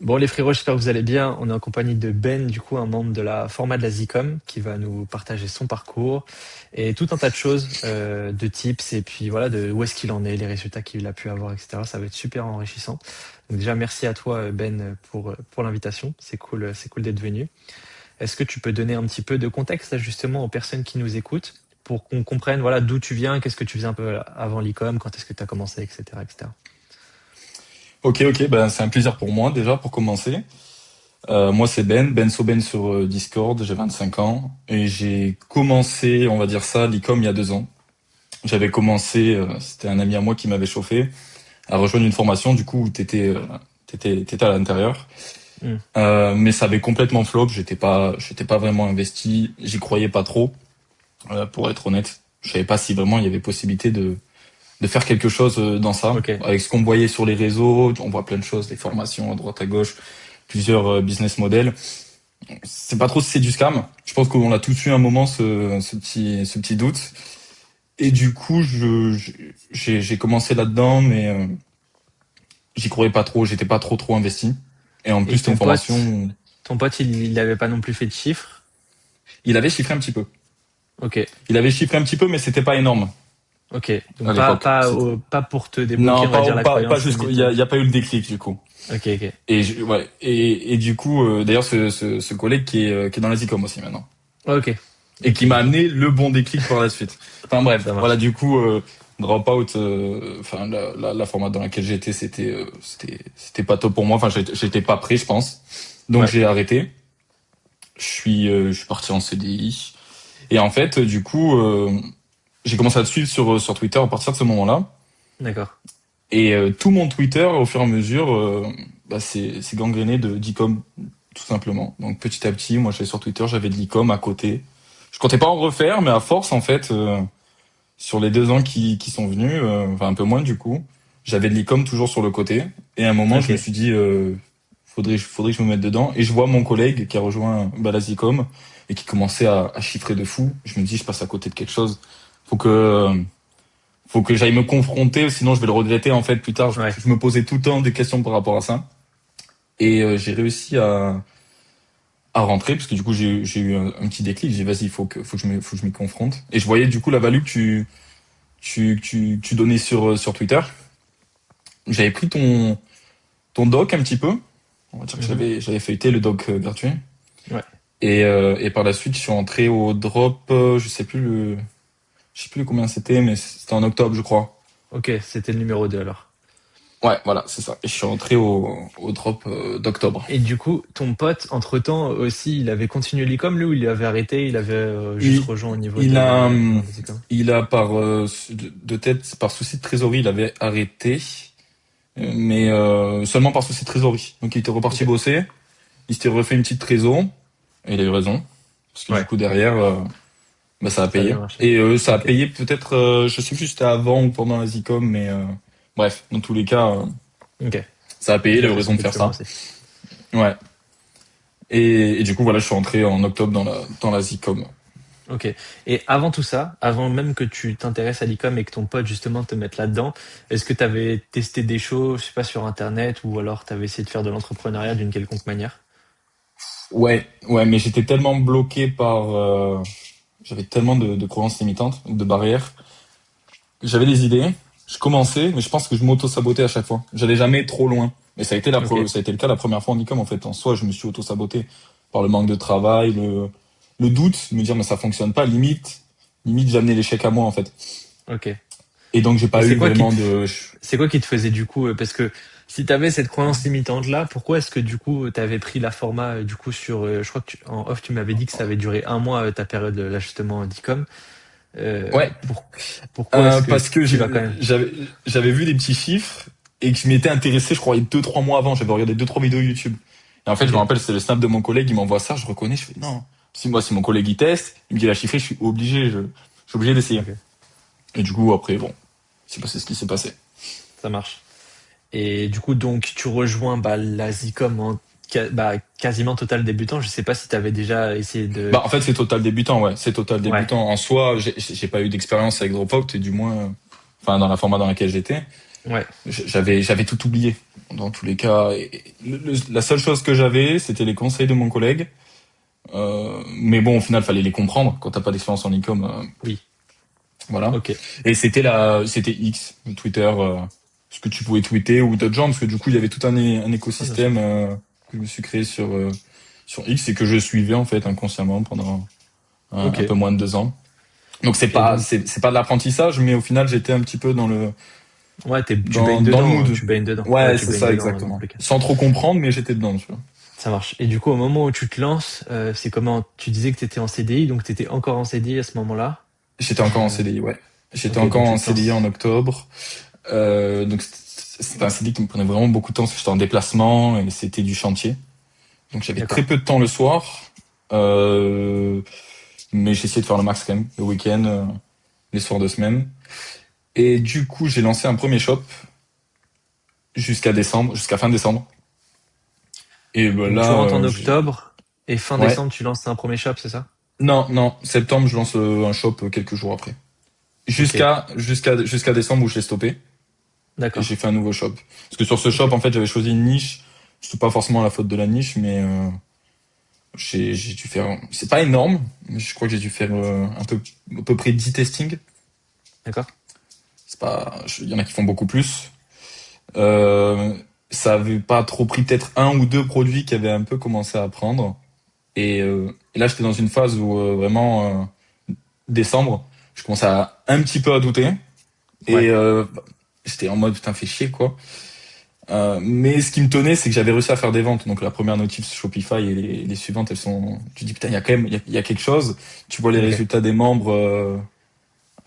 Bon, les frérots, j'espère que vous allez bien. On est en compagnie de Ben, du coup, un membre de la format de la Zicom, qui va nous partager son parcours et tout un tas de choses, de tips et puis voilà, de où est-ce qu'il en est, les résultats qu'il a pu avoir, etc. Ça va être super enrichissant. Donc déjà, merci à toi, Ben, pour l'invitation. C'est cool d'être venu. Est-ce que tu peux donner un petit peu de contexte, là, justement, aux personnes qui nous écoutent pour qu'on comprenne, voilà, d'où tu viens, qu'est-ce que tu faisais un peu avant l'ICOM, quand est-ce que tu as commencé, etc., etc. Ok, ben c'est un plaisir pour moi déjà pour commencer. Moi c'est Ben Soben sur Discord, j'ai 25 ans et j'ai commencé, on va dire ça, l'e-com il y a 2 ans. J'avais commencé, c'était un ami à moi qui m'avait chauffé à rejoindre une formation du coup où t'étais à l'intérieur. Hmm. Mais ça avait complètement flop, j'étais pas vraiment investi, j'y croyais pas trop, pour être honnête. Je savais pas si vraiment il y avait possibilité de faire quelque chose dans ça. Ok. Avec ce qu'on voyait sur les réseaux, on voit plein de choses, des formations à droite à gauche, plusieurs business models. C'est pas trop si c'est du scam. Je pense qu'on a tous eu un moment ce petit doute. Et du coup, j'ai commencé là-dedans, mais j'y croyais pas trop. J'étais pas trop investi. Et en plus, Et c'était une formation. ton pote, il avait pas non plus fait de chiffres. Il avait chiffré un petit peu. Ok, Il avait chiffré un petit peu, mais c'était pas énorme ok. à Donc l'époque. pas pour te débloquer, Non, on va dire, pas, la pas, pas croyance jusqu'au. Il y a, initiale. il y a pas eu le déclic du coup. Ok, ok. Ouais. Et du coup, d'ailleurs, ce collègue qui est dans la Zicom aussi maintenant. Ok, Et ok, qui m'a ok. amené le bon déclic par la suite. Enfin bref, Ça voilà, marche. du coup, Dropout, enfin la format dans laquelle j'étais, c'était pas top pour moi. Enfin, j'étais pas prêt, je pense. Donc Ouais, j'ai arrêté. Je suis parti en CDI. Et en fait, du coup, j'ai commencé à te suivre sur Twitter à partir de ce moment-là. d'accord. Et tout mon Twitter, au fur et à mesure, c'est gangréné de d'e-com, tout simplement. Donc petit à petit, moi j'allais sur Twitter, j'avais de l'e-com à côté. Je comptais pas en refaire, mais à force, en fait, sur les 2 ans qui sont venus, enfin un peu moins du coup, j'avais de l'e-com toujours sur le côté. Et à un moment, je me Ok. suis dit, faudrait que je me mette dedans. Et je vois mon collègue qui a rejoint la Zicom et qui commençait à chiffrer de fou. Je me dis, je passe à côté de quelque chose. Faut que euh, faut que j'aille me confronter, sinon je vais le regretter en fait plus tard. Ouais. Je me posais tout le temps des questions par rapport à ça. Et j'ai réussi à rentrer, parce que du coup j'ai eu un petit déclic. J'ai dit vas-y, faut que je m'y confronte. Et je voyais du coup la value que tu donnais sur Twitter. J'avais pris ton doc un petit peu. On va dire que Mhm. j'avais feuilleté le doc gratuit. Ouais. Et par la suite, je suis entré au drop, je sais plus combien c'était, mais c'était en octobre, je crois. Ok, c'était le numéro 2 alors. Ouais, voilà, c'est ça. Et je suis rentré au drop d'octobre. Et du coup, ton pote, entre-temps aussi, il avait continué l'ICOM, lui, ou il avait arrêté, il avait juste Il, rejoint au niveau il a, de l'ICOM? il a par de tête, par souci de trésorerie, il avait arrêté, mais seulement par souci de trésorerie. Donc il était reparti Ok. bosser, il s'était refait une petite trésor, et il a eu raison, parce que du Ouais, coup derrière, ça a ça a payé. bien marché. Et ça a Ok. payé peut-être, je sais plus si c'était avant ou pendant la Zicom, mais bref, dans tous les cas, Ok. ça a payé, il Il a a eu fait raison son de bout de faire chemin ça. aussi. Ouais. Et du coup voilà, je suis rentré en octobre dans la Zicom. Ok. Et avant tout ça, avant même que tu t'intéresses à l'e-com et que ton pote justement te mette là-dedans, est-ce que tu avais testé des choses, je sais pas, sur Internet ou alors tu avais essayé de faire de l'entrepreneuriat d'une quelconque manière? Ouais, mais j'étais tellement bloqué j'avais tellement de croyances limitantes, de barrières. J'avais des idées, je commençais, mais je pense que je m'auto-sabotais à chaque fois. J'allais jamais trop loin. Mais Ok. ça a été le cas la première fois en e-com, en fait. En soi, je me suis auto-saboté par le manque de travail, le doute, me dire, mais ça fonctionne pas, limite, j'amenais l'échec à moi, en fait. Ok. Et donc, j'ai Et pas eu vraiment de, c'est quoi qui te faisait du coup, parce que si tu avais cette croyance limitante là, pourquoi est-ce que du coup tu avais pris la format du coup sur, je crois que en off tu m'avais dit que ça avait duré un mois ta période là justement d'e-com. ouais, Pour, pourquoi est-ce que parce que tu vas quand même? j'avais vu des petits chiffres et que je m'étais intéressé, je crois, 2, 3 mois avant. J'avais regardé 2, 3 vidéos YouTube. Et en fait, je me Ok. rappelle, c'est le snap de mon collègue, il m'envoie ça, je reconnais, je fais non. Si mon collègue il teste, il me dit la chiffrée, je suis obligé d'essayer. Ok. Et du coup, après, bon, c'est passé ce qui s'est passé. Ça marche. Et du coup donc tu rejoins la Zicom en quasiment total débutant. Je sais pas si tu avais déjà essayé de. Bah, en fait, c'est total débutant, ouais. C'est total Ouais. débutant. En soi, j'ai pas eu d'expérience avec Dropout, et du moins, enfin, dans la format dans laquelle j'étais. Ouais. J'avais tout oublié dans tous les cas. Et la seule chose que j'avais, c'était les conseils de mon collègue. Mais bon, au final, fallait les comprendre quand t'as pas d'expérience en e-com. Oui. Voilà. Ok. Et c'était X, Twitter, ce que tu pouvais tweeter ou d'autres gens, parce que du coup, il y avait tout un Ah, bien sûr. écosystème que je me suis créé sur X et que je suivais en fait inconsciemment pendant un peu Ok. moins de 2 ans. Donc Et donc, c'est pas de l'apprentissage, mais au final, j'étais un petit peu ouais, tu baignes dans le dedans, hein, mood. tu baignes dedans. Ouais, Ouais, tu c'est baignes ça dedans dans tous exactement. les cas. Sans trop comprendre, mais j'étais dedans, tu vois. Ça marche. Et du coup, au moment où tu te lances, c'est comment? Tu disais que tu étais en CDI, donc tu étais encore en CDI à ce moment-là. J'étais encore en Euh, CDI, ouais. J'étais ok, encore donc tu en te CDI en lances. octobre. Donc c'était un CDI qui me prenait vraiment beaucoup de temps parce que j'étais en déplacement et c'était du chantier. Donc j'avais très D'accord. peu de temps le soir. Euh, mais j'ai essayé de faire le max quand même, le week-end, les soirs de semaine. Et du coup, j'ai lancé un premier shop jusqu'à fin décembre. Et ben Donc tu là, rentres en octobre et fin ouais. décembre, tu lances un premier shop, c'est ça? Non, septembre, je lance un shop quelques jours après. Ok, Jusqu'à décembre où je l'ai stoppé et j'ai d'accord. fait un nouveau shop. Parce que sur ce shop, Ok. en fait, j'avais choisi une niche. C'est pas forcément la faute de la niche, mais j'ai dû faire. C'est pas énorme, mais je crois que j'ai dû faire à peu près 10 testings. D'accord. C'est pas. Il y en a qui font beaucoup plus. Euh, Ça avait pas trop pris, peut-être un ou deux produits qui avaient un peu commencé à prendre. Et là, j'étais dans une phase où vraiment décembre, je commençais à un petit peu à douter. Et Ouais. j'étais en mode putain, fait chier quoi. Mais ce qui me tenait, c'est que j'avais réussi à faire des ventes. Donc la première notif Shopify et les suivantes, elles sont. Tu dis putain, il y a quand même, il y a quelque chose. Tu vois les Ok. résultats des membres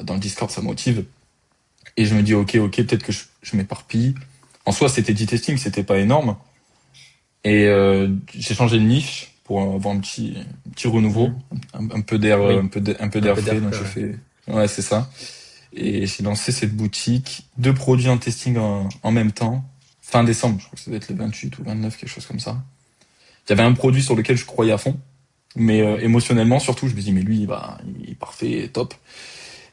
dans le Discord, ça motive. Et je me dis ok, peut-être que je m'éparpille. En soi, c'était du testing, c'était pas énorme. Et j'ai changé de niche pour avoir un petit renouveau, Mhm. un peu d'air, Oui. un peu Un d'air peu frais. d'air Donc frais, j'ai ouais. fait, ouais, c'est ça. Et j'ai lancé cette boutique, deux produits en testing en même temps, fin décembre. Je crois que ça doit être le 28 ou 29, quelque chose comme ça. Il y avait un produit sur lequel je croyais à fond, mais émotionnellement surtout, je me dis mais lui, il est parfait, top.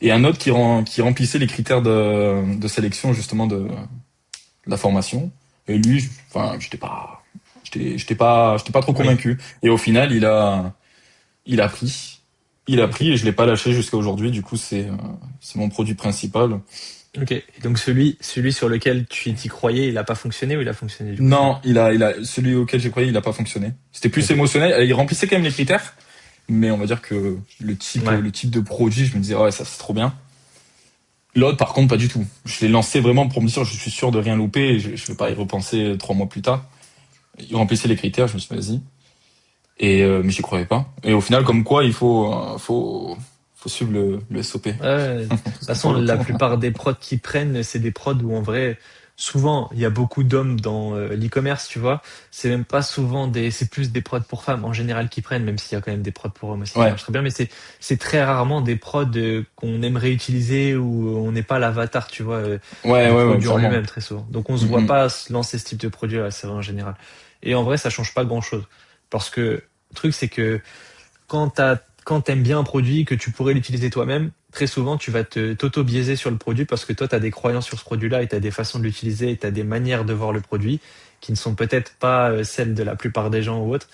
Et un autre qui remplissait les critères de sélection justement de la formation. Et lui, enfin, j'étais pas trop Oui. convaincu. Et au final, il a pris, il a Ok. pris et je l'ai pas lâché jusqu'à aujourd'hui. Du coup, c'est mon produit principal. Ok. Et donc celui sur lequel tu t'y croyais, il a pas fonctionné ou il a fonctionné du coup celui-là? Non, celui auquel j'ai croyé, il a pas fonctionné. C'était plus Ok. émotionnel. Il remplissait quand même les critères, mais on va dire que Ouais. le type de produit, je me disais, ouais, ça c'est trop bien. L'autre, par contre, pas du tout. Je l'ai lancé vraiment pour me dire, je suis sûr de rien louper et je vais pas y repenser 3 mois plus tard. Il remplissait les critères, je me suis dit, vas-y. Et mais j'y croyais pas. Et au final, comme quoi, faut suivre le SOP. Ouais, de toute façon, Pour le la coup. plupart des prods qui prennent, c'est des prods où en vrai, souvent, il y a beaucoup d'hommes dans l'e-commerce, tu vois. C'est même pas souvent c'est plus des prods pour femmes en général qui prennent, même s'il y a quand même des prods pour hommes aussi qui Ouais, marchent très bien, mais c'est très rarement des prods qu'on aimerait utiliser où on n'est pas l'avatar, tu vois, du produit en clairement. lui-même très souvent. Donc on se voit Mm, pas se lancer ce type de produit, c'est vrai en général. Et en vrai, ça change pas grand-chose. Parce que le truc, c'est que quand t'aimes bien un produit que tu pourrais l'utiliser toi-même, très souvent tu vas t'auto-biaiser sur le produit parce que toi tu as des croyances sur ce produit-là et tu as des façons de l'utiliser et tu as des manières de voir le produit qui ne sont peut-être pas celles de la plupart des gens ou autres.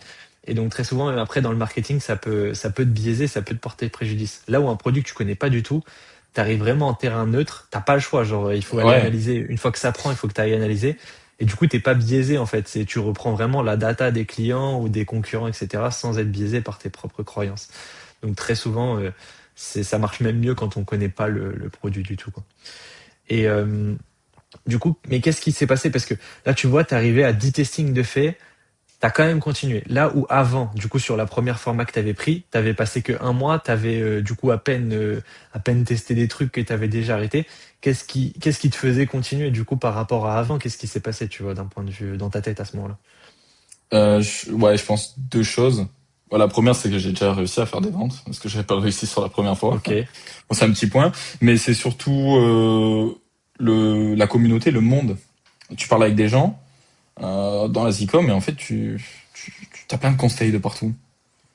Et donc très souvent, même après dans le marketing, ça peut te biaiser, ça peut te porter préjudice. Là où un produit que tu connais pas du tout, tu arrives vraiment en terrain neutre, t'as pas le choix, genre il faut mm. aller Ouais, analyser, une fois que ça prend, il faut que tu ailles analyser. Et du coup, t'es pas biaisé en fait, tu reprends vraiment la data des clients ou des concurrents, etc., sans être biaisé par tes propres croyances. Donc très souvent, ça marche même mieux quand on connaît pas le produit du tout, quoi. Et du coup, mais qu'est-ce qui s'est passé? Parce que là, tu vois, t'es arrivé à 10 testings de fait, t'as quand même continué. Là où avant, du coup, sur la première format que t'avais pris, t'avais passé que un mois, t'avais du coup à peine testé des trucs que t'avais déjà arrêté. Qu'est-ce qui te faisait continuer du coup par rapport à avant? Qu'est-ce qui s'est passé, tu vois, d'un point de vue dans ta tête à ce moment-là? ouais, je pense deux choses. Bon, la première, c'est que j'ai déjà réussi à faire des ventes, parce que j'avais pas réussi sur la première fois. Ok, Bon, c'est un petit point, mais c'est surtout la communauté, le monde. Tu parles avec des gens dans la Zcom, et en fait, t'as plein de conseils de partout.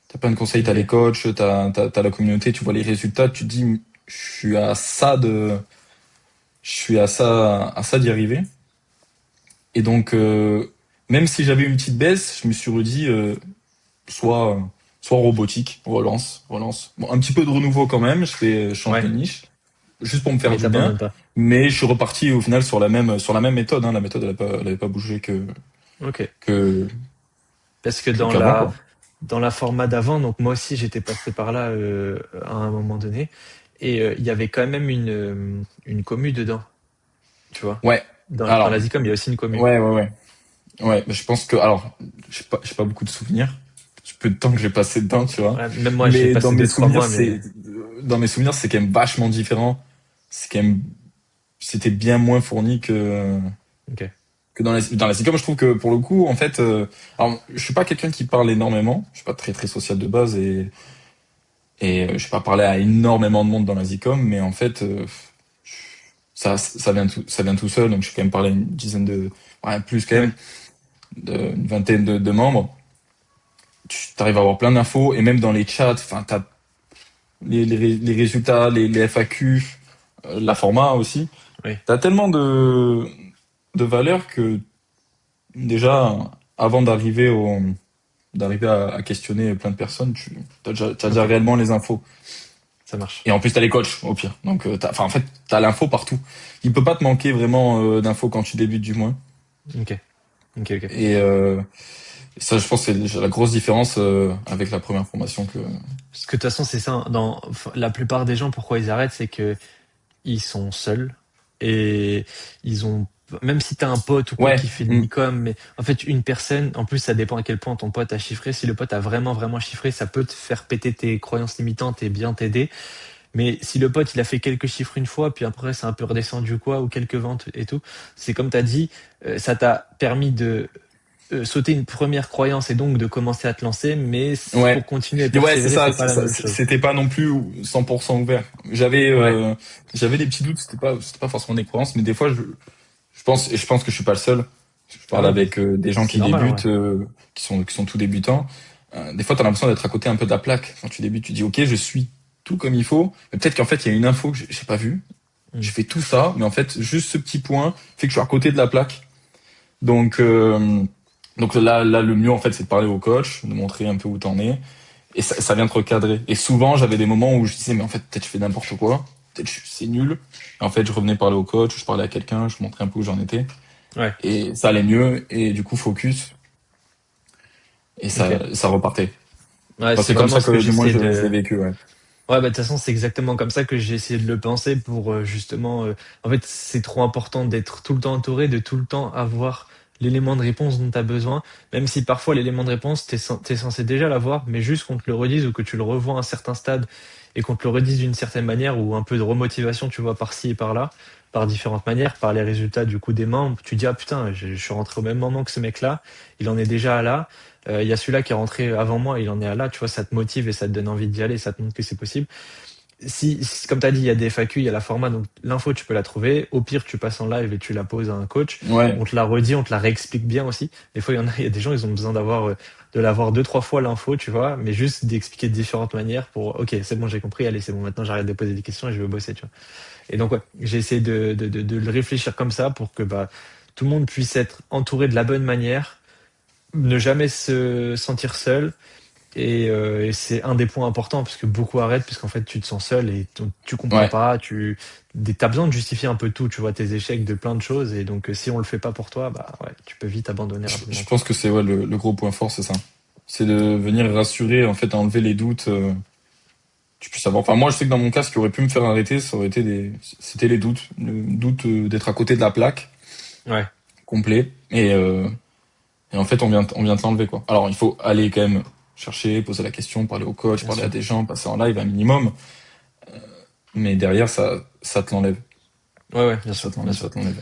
T'as plein de conseils, t'as les ok, coachs, t'as la communauté, tu vois les résultats, tu te dis, je suis à ça je suis à ça d'y arriver. Et donc, même si j'avais une petite baisse, je me suis redit, soit, soit robotique, relance. Bon, un petit peu de renouveau quand même, je change de Ouais, niche, juste pour me faire mais du bien. t'abandonnes pas. Mais je suis reparti au final sur la même méthode, hein. La méthode, elle avait pas bougé Ok. que, Parce que qu'avant, quoi. dans la format d'avant, donc moi aussi j'étais passé par là à un moment donné, et il y avait quand même une commu dedans, tu vois. Ouais. Dans Alors, la Zcom, il y a aussi une commu. ouais. Ouais, mais je pense que, alors, j'ai pas beaucoup de souvenirs. Du peu de temps que j'ai passé dedans, tu vois. Ouais, même moi j'ai Mais passé 2, 3 mois, mais dans mes souvenirs, c'est quand même vachement différent. C'est quand même, c'était bien moins fourni ok. que dans la sitcom. Je trouve que pour le coup, en fait, alors, je suis pas quelqu'un qui parle énormément. Je suis pas très social de base et je suis pas parlé à énormément de monde dans la sitcom, mais en fait, ça vient tout seul. Donc, j'ai quand même parlé à une dizaine ouais, plus quand Ouais, même, une vingtaine de membres. Tu arrives à avoir plein d'infos et même dans les chats, enfin, t'as les résultats, les FAQ, la format aussi. oui, T'as tellement de valeur que déjà, avant d'arriver à questionner plein de personnes, t'as déjà ok, réellement les infos. ça marche. Et en plus, t'as les coachs, au pire. Donc, enfin, en fait, t'as l'info partout. Il peut pas te manquer vraiment d'infos quand tu débutes, du moins. Ok, ok. Et ça, je pense, c'est déjà la grosse différence avec la première formation que. Parce que de toute façon, c'est ça, hein, enfin, la plupart des gens, pourquoi ils arrêtent, c'est que ils sont seuls et ils ont, même si t'as un pote ou quoi Ouais. qui fait de l'e-com, mais en fait, une personne, en plus, ça dépend à quel point ton pote a chiffré. Si le pote a vraiment chiffré, ça peut te faire péter tes croyances limitantes et bien t'aider. Mais si le pote, il a fait quelques chiffres une fois, puis après, c'est un peu redescendu quoi, ou quelques ventes et tout, c'est comme t'as dit, ça t'a permis de sauter une première croyance et donc de commencer à te lancer, mais Ouais. pour continuer et Et ouais, c'est persévérer, ça, c'est pas la même chose. c'était pas non plus 100% ouvert. Ouais. J'avais des petits doutes, c'était pas forcément des croyances, mais des fois je pense que je suis pas le seul. Je Ah parle ouais, mais avec des gens c'est qui normal en vrai. débutent, qui sont tout débutants. Des fois, t'as l'impression d'être à côté un peu de la plaque. Quand tu débutes, tu dis OK, je suis tout comme il faut, mais peut-être qu'en fait, il y a une info que j'ai pas vue. Hmm. Je fais tout ça, mais en fait, juste ce petit point fait que je suis à côté de la plaque. Donc là, le mieux en fait, c'est de parler au coach, de montrer un peu où t'en es. Et ça vient te recadrer. Et souvent, j'avais des moments où je disais, mais en fait, peut-être je fais n'importe quoi, peut-être c'est nul. Et en fait, je revenais parler au coach, je parlais à quelqu'un, je montrais un peu où j'en étais. Ouais, Et ça allait mieux, et du coup, focus, et ok. ça repartait. Ouais, Enfin, c'est c'est comme vraiment ça ce que que, du moins, j'essaie je de. l'ai vécu, ouais. Ouais, bah de toute façon, c'est exactement comme ça que j'ai essayé de le penser pour justement. En fait, c'est trop important d'être tout le temps entouré, de tout le temps avoir l'élément de réponse dont tu as besoin, même si parfois l'élément de réponse, t'es censé déjà l'avoir, mais juste qu'on te le redise ou que tu le revois à un certain stade et qu'on te le redise d'une certaine manière ou un peu de remotivation, tu vois, par-ci et par-là, par différentes manières, par les résultats du coup des membres. Tu dis, ah putain, je suis rentré au même moment que ce mec-là, il en est déjà à là. Il y a celui-là qui est rentré avant moi, il en est à là, tu vois, ça te motive et ça te donne envie d'y aller, ça te montre que c'est possible. Comme tu as dit, il y a des FAQ, il y a la format, donc l'info, tu peux la trouver. Au pire, tu passes en live et tu la poses à un coach. Ouais, On te la redit, on te la réexplique bien aussi. Des fois, il y a des gens, ils ont besoin de l'avoir 2, 3 fois l'info, tu vois, mais juste d'expliquer de différentes manières pour, ok, c'est bon, j'ai compris, allez, c'est bon, maintenant j'arrête de poser des questions et je vais bosser, tu vois. Et donc, ouais, j'ai essayé de le réfléchir comme ça pour que, bah, tout le monde puisse être entouré de la bonne manière, ne jamais se sentir seul et c'est un des points importants parce que beaucoup arrêtent parce qu'en fait tu te sens seul et tu comprends ouais. pas, t'as besoin de justifier un peu tout, tu vois, tes échecs de plein de choses et donc si on le fait pas pour toi, bah ouais, tu peux vite abandonner Je rapidement quoi. pense que c'est ouais, le gros point fort, c'est ça. C'est de venir rassurer, en fait, enlever les doutes. Tu puisses savoir. Enfin, moi, je sais que dans mon cas, ce qui aurait pu me faire arrêter, ça aurait été c'était les doutes. Le doute d'être à côté de la plaque, Ouais, complet. Et en fait, on vient te l'enlever, quoi. Alors, il faut aller quand même chercher, poser la question, parler au coach, bien parler à sûr. des gens, passer en live un minimum. Mais derrière, ça te l'enlève. Ouais, bien sûr, bien sûr. Ça te l'enlève.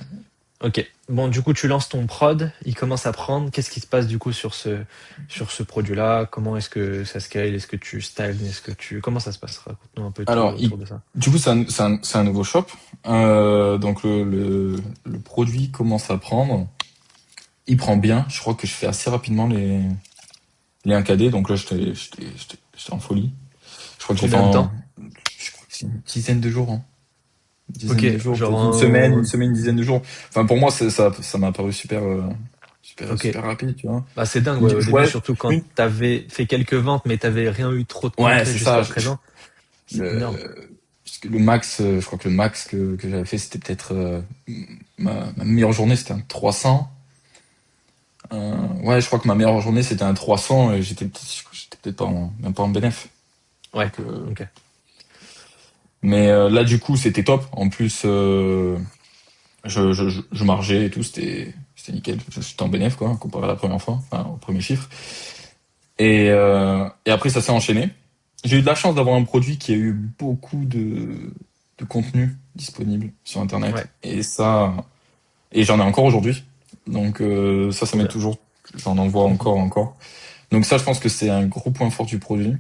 Ok. Bon, du coup, tu lances ton prod, il commence à prendre. Qu'est-ce qui se passe du coup sur ce produit-là? Comment est-ce que ça scale? Est-ce que tu stagnes? Comment ça se passe? Raconte-nous un peu tout Alors, autour de ça. du coup, c'est un nouveau shop. Donc, le produit commence à prendre. Il prend bien. Je crois que je fais assez rapidement les 1KD. Donc là, j'étais en folie. Je crois que j'ai fait Combien de temps? je crois que c'est une dizaine de jours, hein. dizaine de Ok, jours, genre peut-être une semaine, dizaine de jours. Enfin, pour moi, ça m'a paru ok. super rapide, tu vois. Bah, c'est dingue, ouais. Au début, Ouais, surtout quand une, t'avais fait quelques ventes, mais t'avais rien eu trop de ouais, concret c'est ça. jusqu'à présent. C'est énorme. Parce que le max, je crois que le max que j'avais fait, c'était peut-être ma meilleure journée, c'était un 300. Ouais, je crois que ma meilleure journée, c'était un 300 et j'étais peut-être pas même pas en bénéf. Ouais. Donc, Ok. mais là, du coup, c'était top. En plus, je margeais et tout, c'était nickel. J'étais en bénéf, quoi, comparé à la première fois, enfin, au premier chiffre. Et après, ça s'est enchaîné. J'ai eu de la chance d'avoir un produit qui a eu beaucoup de contenu disponible sur Ouais. Internet. Et j'en ai encore aujourd'hui. Donc ça Trop m'aide bien. toujours. J'en envoie encore. Donc ça, je pense que c'est un gros point fort du produit.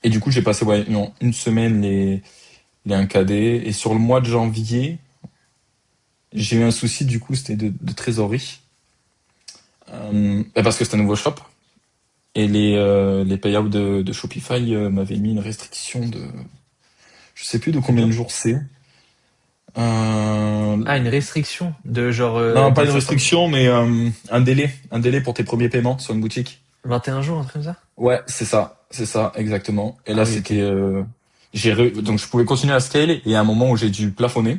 Et du coup, j'ai passé ouais, une semaine les 1KD. Et sur le mois de janvier, j'ai eu un souci, du coup, c'était de trésorerie. Parce que c'était un nouveau shop. Et les payouts de Shopify m'avaient mis une restriction de... Je sais plus de C'est combien de dur. jours c'est. Euh, Ah, une restriction de genre non, pas d'un une certain restriction, mais un délai pour tes premiers paiements sur une boutique. 21 jours, un truc comme ça? Ouais, c'est ça, exactement. Et Ah là, oui, ok. c'était, donc je pouvais continuer à scale et à un moment où j'ai dû plafonner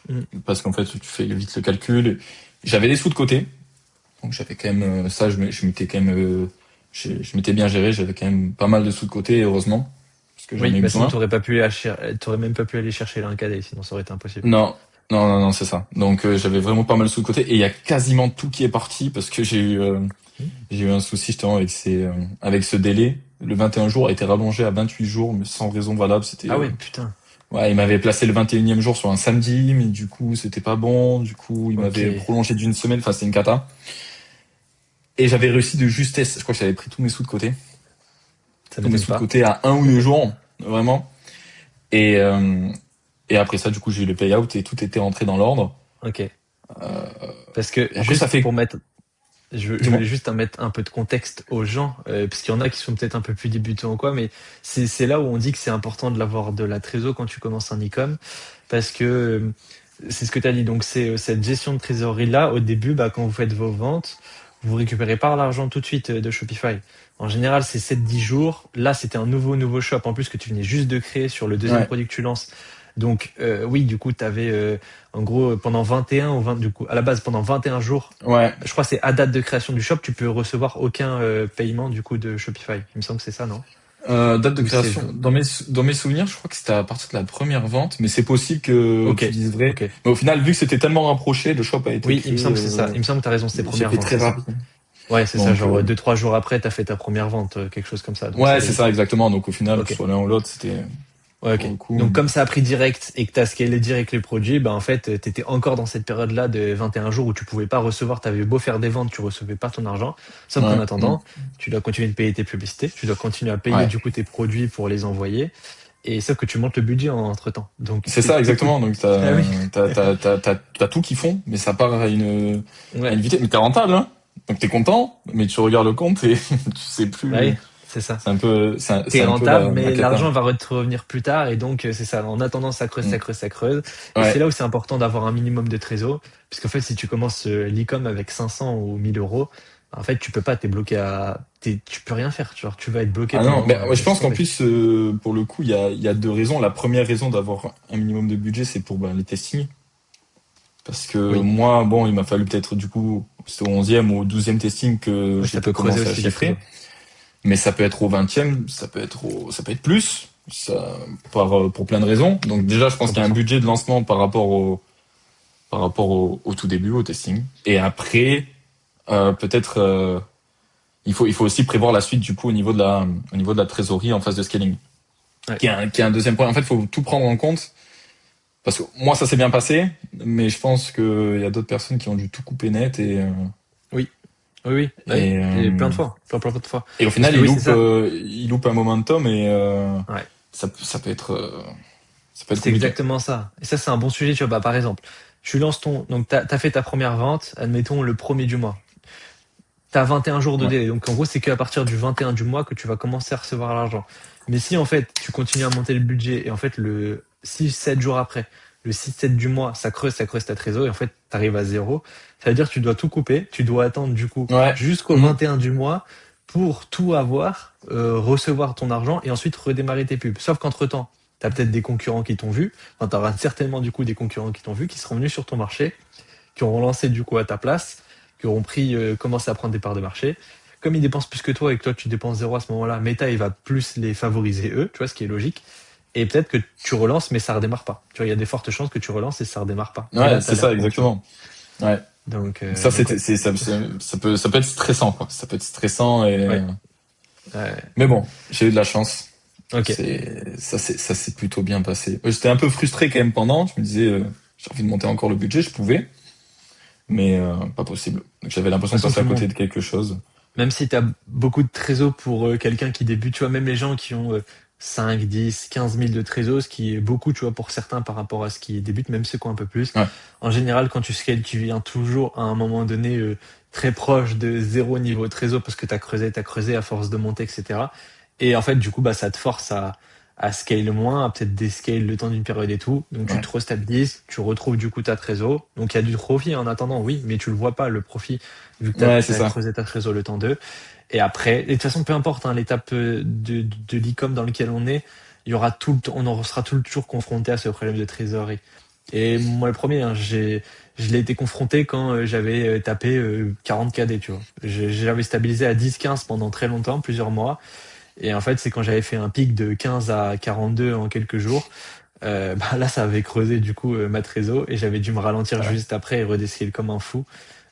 Mm. parce qu'en fait, tu fais vite le calcul. J'avais des sous de côté, donc j'avais quand même ça, je m'étais quand même, je m'étais bien géré. J'avais quand même pas mal de sous de côté, heureusement, parce que j'en Oui, ai eu bah sinon besoin. t'aurais pas pu t'aurais même pas pu aller chercher l'Incadé, sinon ça aurait été impossible. Non, non, c'est ça. Donc j'avais vraiment pas mal de sous de côté et il y a quasiment tout qui est parti parce que Mm. j'ai eu un souci justement avec ce délai. Le 21 jours a été rallongé à 28 jours, mais sans raison valable. C'était, Ah ouais, putain. ouais, il m'avait placé le 21e jour sur un samedi, mais du coup, c'était pas bon. Du coup, il Ok, m'avait prolongé d'une semaine. Enfin, c'était une cata. Et j'avais réussi de justesse. Je crois que j'avais pris tous mes sous de côté. ça Tous mes m'étonne sous de pas. côté à 1 ou 2 jours. Vraiment. Et, euh, et après ça, du coup, j'ai eu le payout et tout était rentré dans l'ordre. Ok. Euh, Parce que et après, ça juste pour fait, mettre, je voulais dis-moi. juste mettre un peu de contexte aux gens, parce qu'il y en a qui sont peut-être un peu plus débutants ou quoi, mais c'est là où on dit que c'est important de l'avoir de la trésor quand tu commences un e-com, parce que c'est ce que tu as dit. Donc c'est cette gestion de trésorerie là, au début, bah, quand vous faites vos ventes, vous récupérez pas l'argent tout de suite de Shopify. En général, c'est 7 10 jours. Là, c'était un nouveau shop en plus que tu venais juste de créer sur le deuxième Ouais, produit que tu lances. Donc oui, du coup, tu avais en gros pendant 21 ou 20 du coup à la base pendant 21 jours, ouais. je crois que c'est à date de création du shop, tu peux recevoir aucun paiement du coup de Shopify. Il me semble que c'est ça, non? Date de Ou c'est création. Dans mes souvenirs, je crois que c'était à partir de la première vente, mais c'est possible que ok, tu dises vrai. ok. Mais au final, vu que c'était tellement rapproché, le shop a été Oui, il me créé, semble que c'est ça. Il me semble que tu as raison, c'était j'ai première fait vente, très c'est ça. rapide. Ouais, c'est ça, Donc, genre 2 3 jours après, tu as fait ta première vente, quelque chose comme ça. Donc ça ouais, allait c'est vite. ça, exactement. Donc, au final, que ce Ok. soit l'un ou l'autre, c'était, Ouais, pour ok. le coup, Donc comme ça a pris direct et que tu as scalé direct les produits, bah en fait, tu étais encore dans cette période-là de 21 jours où tu pouvais pas recevoir, tu avais beau faire des ventes, tu recevais pas ton argent. Sauf qu'en ouais, attendant, tu dois continuer de payer tes publicités, tu dois continuer à payer ouais. du coup tes produits pour les envoyer. Et sauf que tu montes le budget entre-temps. Donc C'est ça, t'écoutes. exactement. Donc, Ah oui. t'as tout qui fond, mais ça part à Ouais. une vitesse, mais t'es rentable, hein. Donc, t'es content, mais tu regardes le compte et tu sais Bah oui, plus. c'est ça. C'est T'es un peu rentable, la mais cata. l'argent va te revenir plus tard. Et donc, c'est ça. En attendant, ça creuse, ça Mm. creuse, ça creuse. Et c'est Ouais. là où c'est important d'avoir un minimum de trésor. Puisqu'en fait, si tu commences l'e-com avec 500 ou 1000 euros, en fait, tu peux pas, t'es bloqué tu peux rien faire. Tu vois, tu vas être bloqué Ah non, pendant, mais ouais, je laisse pense qu'en tomber. plus, pour le coup, il y a deux raisons. La première raison d'avoir un minimum de budget, c'est pour bah, les testings. Parce que Oui. moi, bon, il m'a fallu peut-être du coup, c'est au 11e ou au 12e testing que Oui, j'ai ça pu peut creuser commencer à aussi la chiffrer. trésor. Mais ça peut être au 20e, ça peut être plus, pour plein de raisons. Donc déjà, je pense qu'il y a un 100%. budget de lancement par rapport au tout début, au testing. Et après, peut-être, il faut aussi prévoir la suite du coup au niveau de la trésorerie en phase de scaling. Ouais. Qui est un deuxième point. En fait, il faut tout prendre en compte. Parce que moi, ça s'est bien passé, mais je pense qu'il y a d'autres personnes qui ont dû tout couper net Oui. Oui, oui. Bah oui. et, Et plein euh, de fois. Plein de fois. et au Parce final, que oui, c'est ça. il loupe un momentum et Ouais. ça peut être C'est compliqué. exactement ça. Et ça, c'est un bon sujet, tu vois. Bah, par exemple, tu lances donc t'as fait ta première vente, admettons le premier du mois. T'as 21 jours de Ouais. délai. Donc, en gros, c'est qu'à partir du 21 du mois que tu vas commencer à recevoir l'argent. Mais si, en fait, tu continues à monter le budget et en fait, 6-7 jours après. Le 6-7 du mois, ça creuse ta trésor et en fait, tu arrives à zéro. Ça veut dire que tu dois tout couper, tu dois attendre du coup Ouais. jusqu'au Mhm. 21 du mois pour tout avoir, recevoir ton argent et ensuite redémarrer tes pubs. Sauf qu'entre-temps, tu as peut-être des concurrents qui t'ont vu, enfin, tu auras certainement du coup des concurrents qui t'ont vu, qui seront venus sur ton marché, qui auront lancé du coup à ta place, qui auront commencé à prendre des parts de marché. Comme ils dépensent plus que toi et que toi tu dépenses zéro à ce moment-là, Meta il va plus les favoriser eux, tu vois, ce qui est logique. Et peut-être que tu relances mais ça redémarre pas. Tu vois, il y a des fortes chances que tu relances et ça redémarre pas. Et Ouais, là, t'as c'est l'air ça, con, tu vois. exactement. Ouais. Ça, Donc ouais. ça peut être stressant, quoi. Ça peut être stressant Ouais. Ouais. mais bon, j'ai eu de la chance. Ok. Ça s'est plutôt bien passé. J'étais un peu frustré quand même pendant. Je me disais, j'ai envie de monter encore le budget, je pouvais, mais pas possible. Donc j'avais De toute l'impression de façon, passer tout à le côté monde. de quelque chose. Même si tu as beaucoup de trésors pour quelqu'un qui débute, tu vois, même les gens qui ont 5, 10, 15 000 de trésors, ce qui est beaucoup, tu vois, pour certains par rapport à ce qui débute, même ceux qui ont un peu plus. Ouais, En général, quand tu scales, tu viens toujours à un moment donné très proche de zéro niveau trésor parce que tu as creusé à force de monter, etc. Et en fait, du coup, bah, ça te force à scale moins, à peut-être descale le temps d'une période et tout. Donc tu ouais, te restabilises, tu retrouves du coup ta trésor. Donc il y a du profit en attendant, oui, mais tu le vois pas, le profit, vu que ouais, c'est tu as ça. creusé ta trésor le temps d'eux. Et après, et de toute façon, peu importe hein, l'étape de l'e-com dans lequel on est, il y aura tout le temps, on en sera toujours confronté à ce problème de trésorerie. Et moi, le premier, hein, je l'ai été confronté quand j'avais tapé 40 KD, tu vois. J'avais stabilisé à 10-15 pendant très longtemps, plusieurs mois. Et en fait, c'est quand j'avais fait un pic de 15 à 42 en quelques jours. Bah là, ça avait creusé du coup ma trésor et j'avais dû me ralentir Ouais. juste après et redescale comme un fou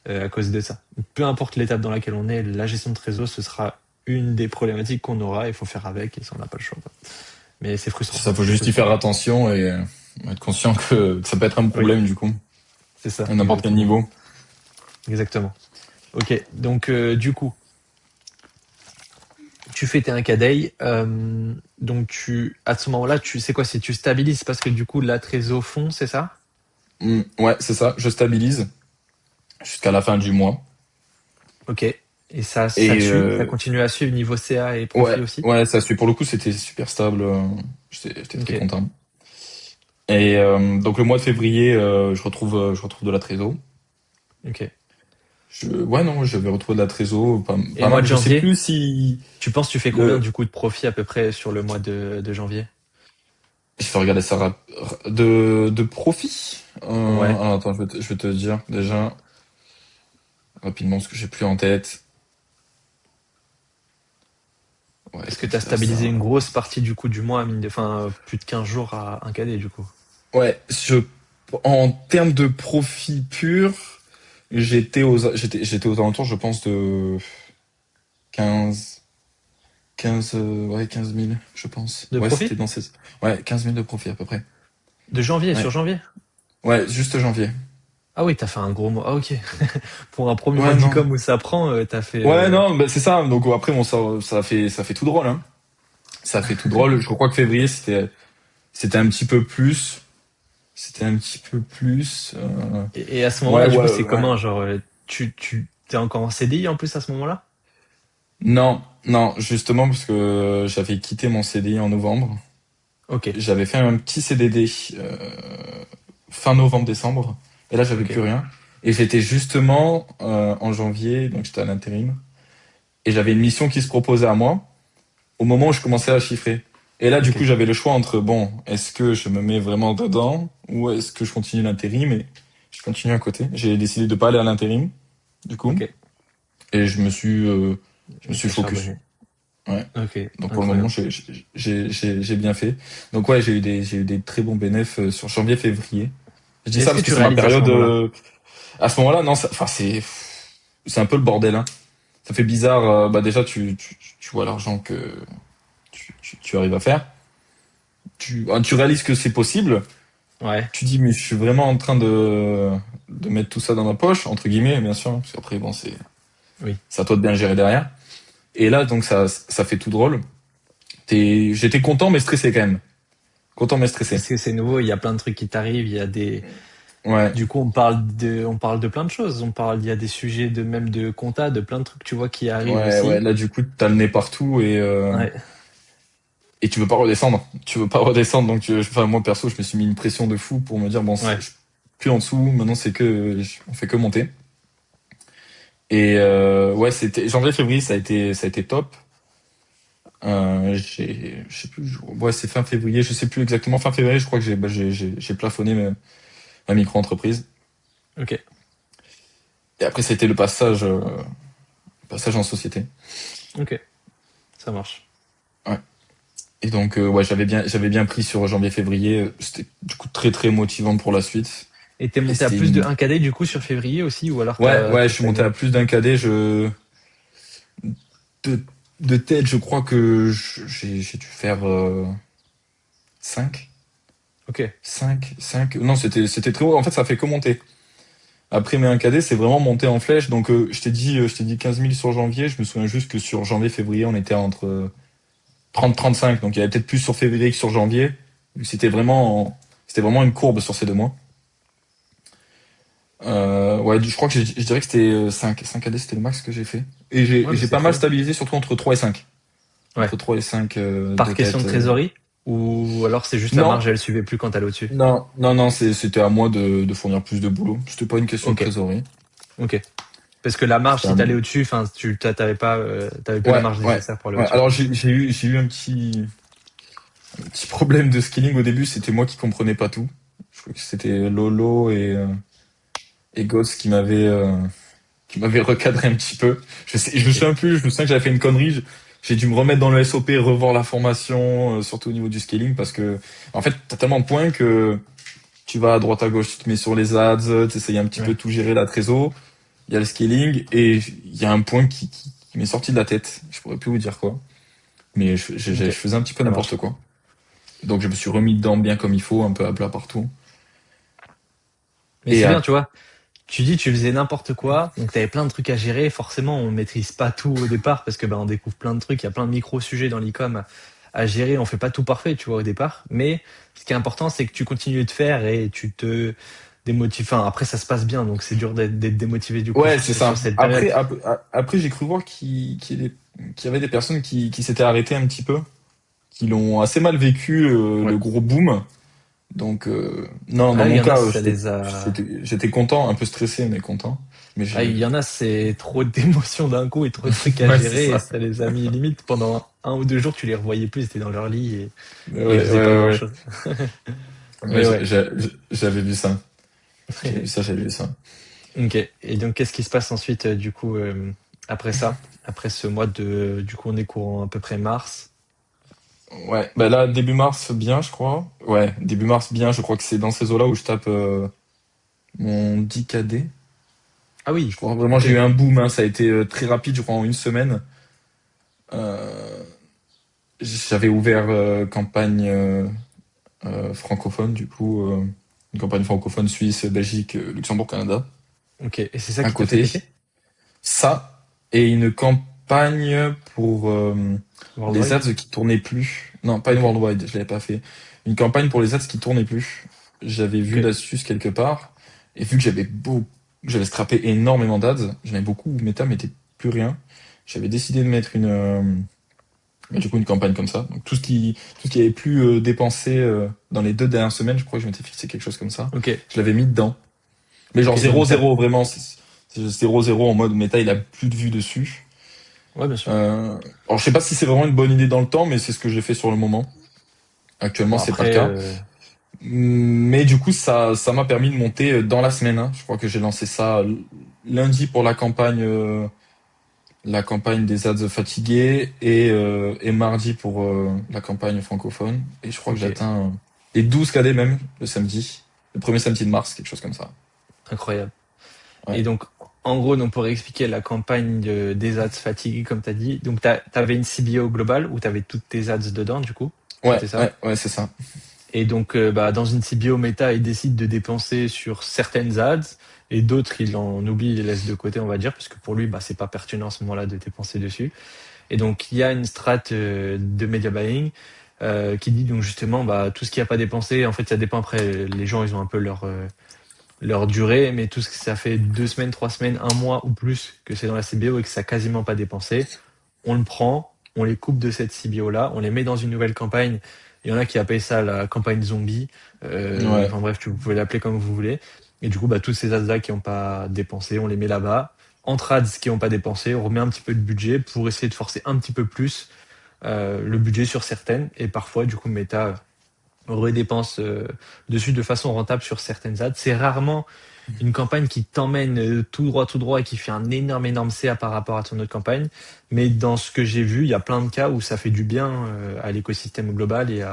à cause de ça. Peu importe l'étape dans laquelle on est, la gestion de trésor, ce sera une des problématiques qu'on aura. Il faut faire avec et ça, on n'a pas le choix, quoi. Mais c'est frustrant. Ça faut C'est juste y faire frustrant. attention et être conscient que ça peut être un Oui, problème du coup, c'est ça, à n'importe quel exactement. niveau. Exactement. Ok, donc du coup, tu fais tes 1K day. Donc à ce moment-là, tu sais quoi, si tu stabilises parce que du coup, la trésor fond, c'est ça? Ouais, c'est ça. Je stabilise jusqu'à la fin du mois. Ok. Et ça Et suit, ça continue à suivre niveau CA et ouais, profit aussi? ouais, ça suit. Pour le coup, c'était super stable. J'étais très Ok. content. Et donc le mois de février, je retrouve de la trésor. Ok. Ouais, non, j'avais retrouvé de la trésor, Et pas le mois de mal. Je sais janvier, plus si tu penses tu fais combien le. du coup de profit à peu près sur le mois de janvier? Je vais regarder ça de profit. Ouais. Alors attends, je vais te dire déjà rapidement ce que j'ai plus en tête. Ouais, Parce que tu as Insta, stabilisé ça. une grosse partie du coup du mois, enfin plus de 15 jours à 1 KD du coup. Ouais, en termes de profit pur, j'étais aux alentours, je pense, de 15, 15 000, je pense. De Ouais, c'était profit? dans ces, ouais, 15 000 de profit à peu près. De janvier, sur Ouais, janvier? ouais, juste janvier. Ah oui, t'as fait un gros mois. Ah ok. Pour un premier mois Ouais, non. d'e-com où ça prend, t'as fait. Ouais, non, bah, c'est ça. Donc après, bon, ça fait tout drôle, hein. Ça fait tout drôle. Je crois que février, c'était un petit peu plus. C'était un petit peu plus. Et à ce moment-là, Ouais, du coup, ouais, c'est ouais. comment? Genre, tu t'es encore en CDI en plus à ce moment-là? Non, non, justement, parce que j'avais quitté mon CDI en novembre. Ok, J'avais fait un petit CDD fin novembre-décembre. Et là, j'avais ok, plus rien. Et j'étais justement en janvier, donc j'étais à l'intérim. Et j'avais une mission qui se proposait à moi au moment où je commençais à chiffrer. Et là, du ok, coup, j'avais le choix entre, bon, est-ce que je me mets vraiment dedans ou est-ce que je continue l'intérim et je continue à côté. J'ai décidé de pas aller à l'intérim, du coup. ok. Et je me Et suis t'as focus. charbonné. Ouais. Ok, Donc pour le moment, incroyable. j'ai bien fait. Donc ouais, j'ai eu des très bons bénéfices sur janvier, février. Je dis Et ça est-ce que parce que tu c'est ma réalises à ce période. moment-là? À ce moment-là, non, enfin c'est un peu le bordel. Hein. Ça fait bizarre. Bah déjà, tu vois l'argent que tu arrives à faire. Tu réalises que c'est possible. Ouais, Tu dis mais je suis vraiment en train de mettre tout ça dans ma poche entre guillemets, bien sûr, parce qu'après bon oui. c'est à toi de bien le gérer derrière. Et là donc ça fait tout drôle. J'étais content mais stressé quand même. Content mais stressé. Parce que c'est nouveau, il y a plein de trucs qui t'arrivent, il y a des. Ouais. Du coup, on parle de plein de choses. Il y a des sujets de même de compta, de plein de trucs, tu vois, qui arrivent Ouais, ouais, aussi. là du coup t'as le nez partout Ouais. et tu veux pas redescendre. Tu veux pas redescendre. Donc, enfin, moi, perso, je me suis mis une pression de fou pour me dire, bon, Ouais. plus en dessous. Maintenant, on fait que monter. Et, ouais, c'était, janvier, février, ça a été top. Je sais plus, ouais, c'est fin février, je sais plus exactement. Fin février, je crois que j'ai plafonné ma micro-entreprise. Ok. Et après, c'était le passage en société. Ok. Ça marche. Ouais. Et donc, ouais, j'avais bien pris sur janvier, février. C'était du coup très très motivant pour la suite. Et t'es Et monté à c'était plus de une... 1 KD du coup sur février aussi, ou alors Ouais, ouais, t'as je suis monté à stagné? plus d'un cadet. De tête, je crois que j'ai dû faire 5. Ok. 5. Non, c'était très haut. En fait, ça fait que monter. Après mes 1 KD, c'est vraiment monté en flèche. Donc, je t'ai dit 15 000 sur janvier. Je me souviens juste que sur janvier, février, on était entre 30-35. Donc, il y avait peut-être plus sur février que sur janvier. C'était vraiment une courbe sur ces 2 mois. Ouais, je crois que je dirais que c'était 5 AD, c'était le max que j'ai fait. Et Ouais, bah j'ai c'est pas mal cool. stabilisé, surtout entre 3 et 5. Ouais. Entre 3 et 5 Par de question de tête. trésorerie? Ou alors c'est juste la Non, marge, elle suivait plus quand t'allais au-dessus? non, c'était à moi de fournir plus de boulot. C'était pas une question de Ok. trésorerie. Ok. Parce que la marge, C'était si à t'allais moi. au-dessus, enfin, t'avais plus la Ouais, marge ouais, nécessaire pour aller ouais. au-dessus. Alors j'ai eu un petit problème de scaling au début. C'était moi qui comprenais pas tout. Je crois que c'était Lolo et Goss qui m'avait recadré un petit peu. Je me Ok. souviens plus, je me souviens que j'avais fait une connerie. J'ai dû me remettre dans le SOP, revoir la formation, surtout au niveau du scaling, parce que, en fait, t'as tellement de points que tu vas à droite à gauche, tu te mets sur les ads, tu essayes un petit peu Ouais. de tout gérer, la trésor, il y a le scaling, et il y a un point qui m'est sorti de la tête. Je pourrais plus vous dire quoi. Mais je Ok. faisais un petit peu Ça n'importe marche. quoi. Donc je me suis remis dedans bien comme il faut, un peu à plat partout. Mais Et c'est bien, à... tu vois. Tu dis, tu faisais n'importe quoi, donc t'avais plein de trucs à gérer. Forcément, on maîtrise pas tout au départ parce que on découvre plein de trucs. Il y a plein de micro-sujets dans l'e-com à gérer. On fait pas tout parfait, tu vois, au départ. Mais ce qui est important, c'est que tu continues de faire et tu te démotives. Enfin, après, ça se passe bien, donc c'est dur d'être démotivé du coup Ouais, c'est sur ça. cette période. Après j'ai cru voir qu'il y avait des personnes qui s'étaient arrêtées un petit peu, qui l'ont assez mal vécu, Ouais. le gros boom. Donc, non, dans Ah, il mon y en a, cas, ça les a. j'étais content, un peu stressé, mais content. Mais Ah, il y en a, c'est trop d'émotions d'un coup et trop de trucs à ouais, c'est gérer et ça. ça les a mis limite pendant 1 ou 2 jours, tu les revoyais plus, ils étaient dans leur lit Ouais, et ils ouais, faisaient pas ouais. grand-chose. Ouais, Mais ouais. j'avais vu ça. J'avais vu ça. Ok. Et donc, qu'est-ce qui se passe ensuite, du coup, après ça? Après ce mois de, du coup, on est courant à peu près mars. Ouais, bah là, début mars, bien, je crois. Ouais, début mars, bien, je crois que c'est dans ces eaux-là où je tape mon 10 KD. Ah Je oui. crois vraiment Ok. j'ai eu un boom, hein, ça a été très rapide, je crois en une semaine. Euh, J'avais ouvert campagne francophone, du coup, une campagne francophone Suisse, Belgique, Luxembourg, Canada, Ok. Et c'est ça à qui t'a fait côté. péter? Ça, et une campagne pour les Worldwide? ads qui tournaient plus. Non, pas une Ok. worldwide, je l'avais pas fait. Une campagne pour les ads qui tournaient plus. J'avais Ok. vu l'astuce quelque part, et vu que j'avais scrappé énormément d'ads, j'en avais beaucoup, Meta mettait plus rien. J'avais décidé de mettre du coup, une campagne comme ça. Donc tout ce qui avait plus dépensé dans les 2 dernières semaines, je crois que je m'étais fixé quelque chose comme ça. Ok. Je l'avais mis dedans. Mais genre Ok. Donc, 0-0, vraiment. C'est 0-0 en mode méta, il a plus de vues dessus. ouais, bien sûr. Alors je sais pas si c'est vraiment une bonne idée dans le temps, mais c'est ce que j'ai fait sur le moment. Actuellement, Bon, c'est pas le après, cas. Mais du coup, ça m'a permis de monter dans la semaine, hein. Je crois que j'ai lancé ça lundi pour la campagne des ads fatigués et mardi pour la campagne francophone. Et je crois que ok. j'atteins les 12 KD même le samedi, le premier samedi de mars, quelque chose comme ça. Incroyable. Et Ouais, donc, en gros, donc pour expliquer la campagne des ads fatigués, comme tu as dit, donc t'avais une CBO globale où tu avais toutes tes ads dedans, du coup. C'était ça. ouais, c'est ça. Et donc, dans une CBO Meta, il décide de dépenser sur certaines ads et d'autres, il en oublie, il les laisse de côté, on va dire, parce que pour lui, c'est pas pertinent à ce moment-là de dépenser dessus. Et donc, il y a une strat de media buying qui dit donc justement, tout ce qui a pas dépensé, en fait, ça dépend après. Les gens, ils ont un peu leur durée, mais tout ce que ça fait 2 semaines, 3 semaines, un mois ou plus que c'est dans la CBO et que ça a quasiment pas dépensé, on le prend on les coupe de cette CBO-là, on les met dans une nouvelle campagne. Il y en a qui appellent ça la campagne zombie. Ouais. Enfin bref, tu vous pouvez l'appeler comme vous voulez. Et du coup, bah, tous ces ads-là qui n'ont pas dépensé, on les met là-bas. Entre ads qui n'ont pas dépensé, on remet un petit peu de budget pour essayer de forcer un petit peu plus le budget sur certaines. Et parfois, du coup, Meta redépense dessus de façon rentable sur certaines ads. C'est rarement une campagne qui t'emmène tout droit et qui fait un énorme CA par rapport à ton autre campagne. Mais dans ce que j'ai vu, il y a plein de cas où ça fait du bien à l'écosystème global et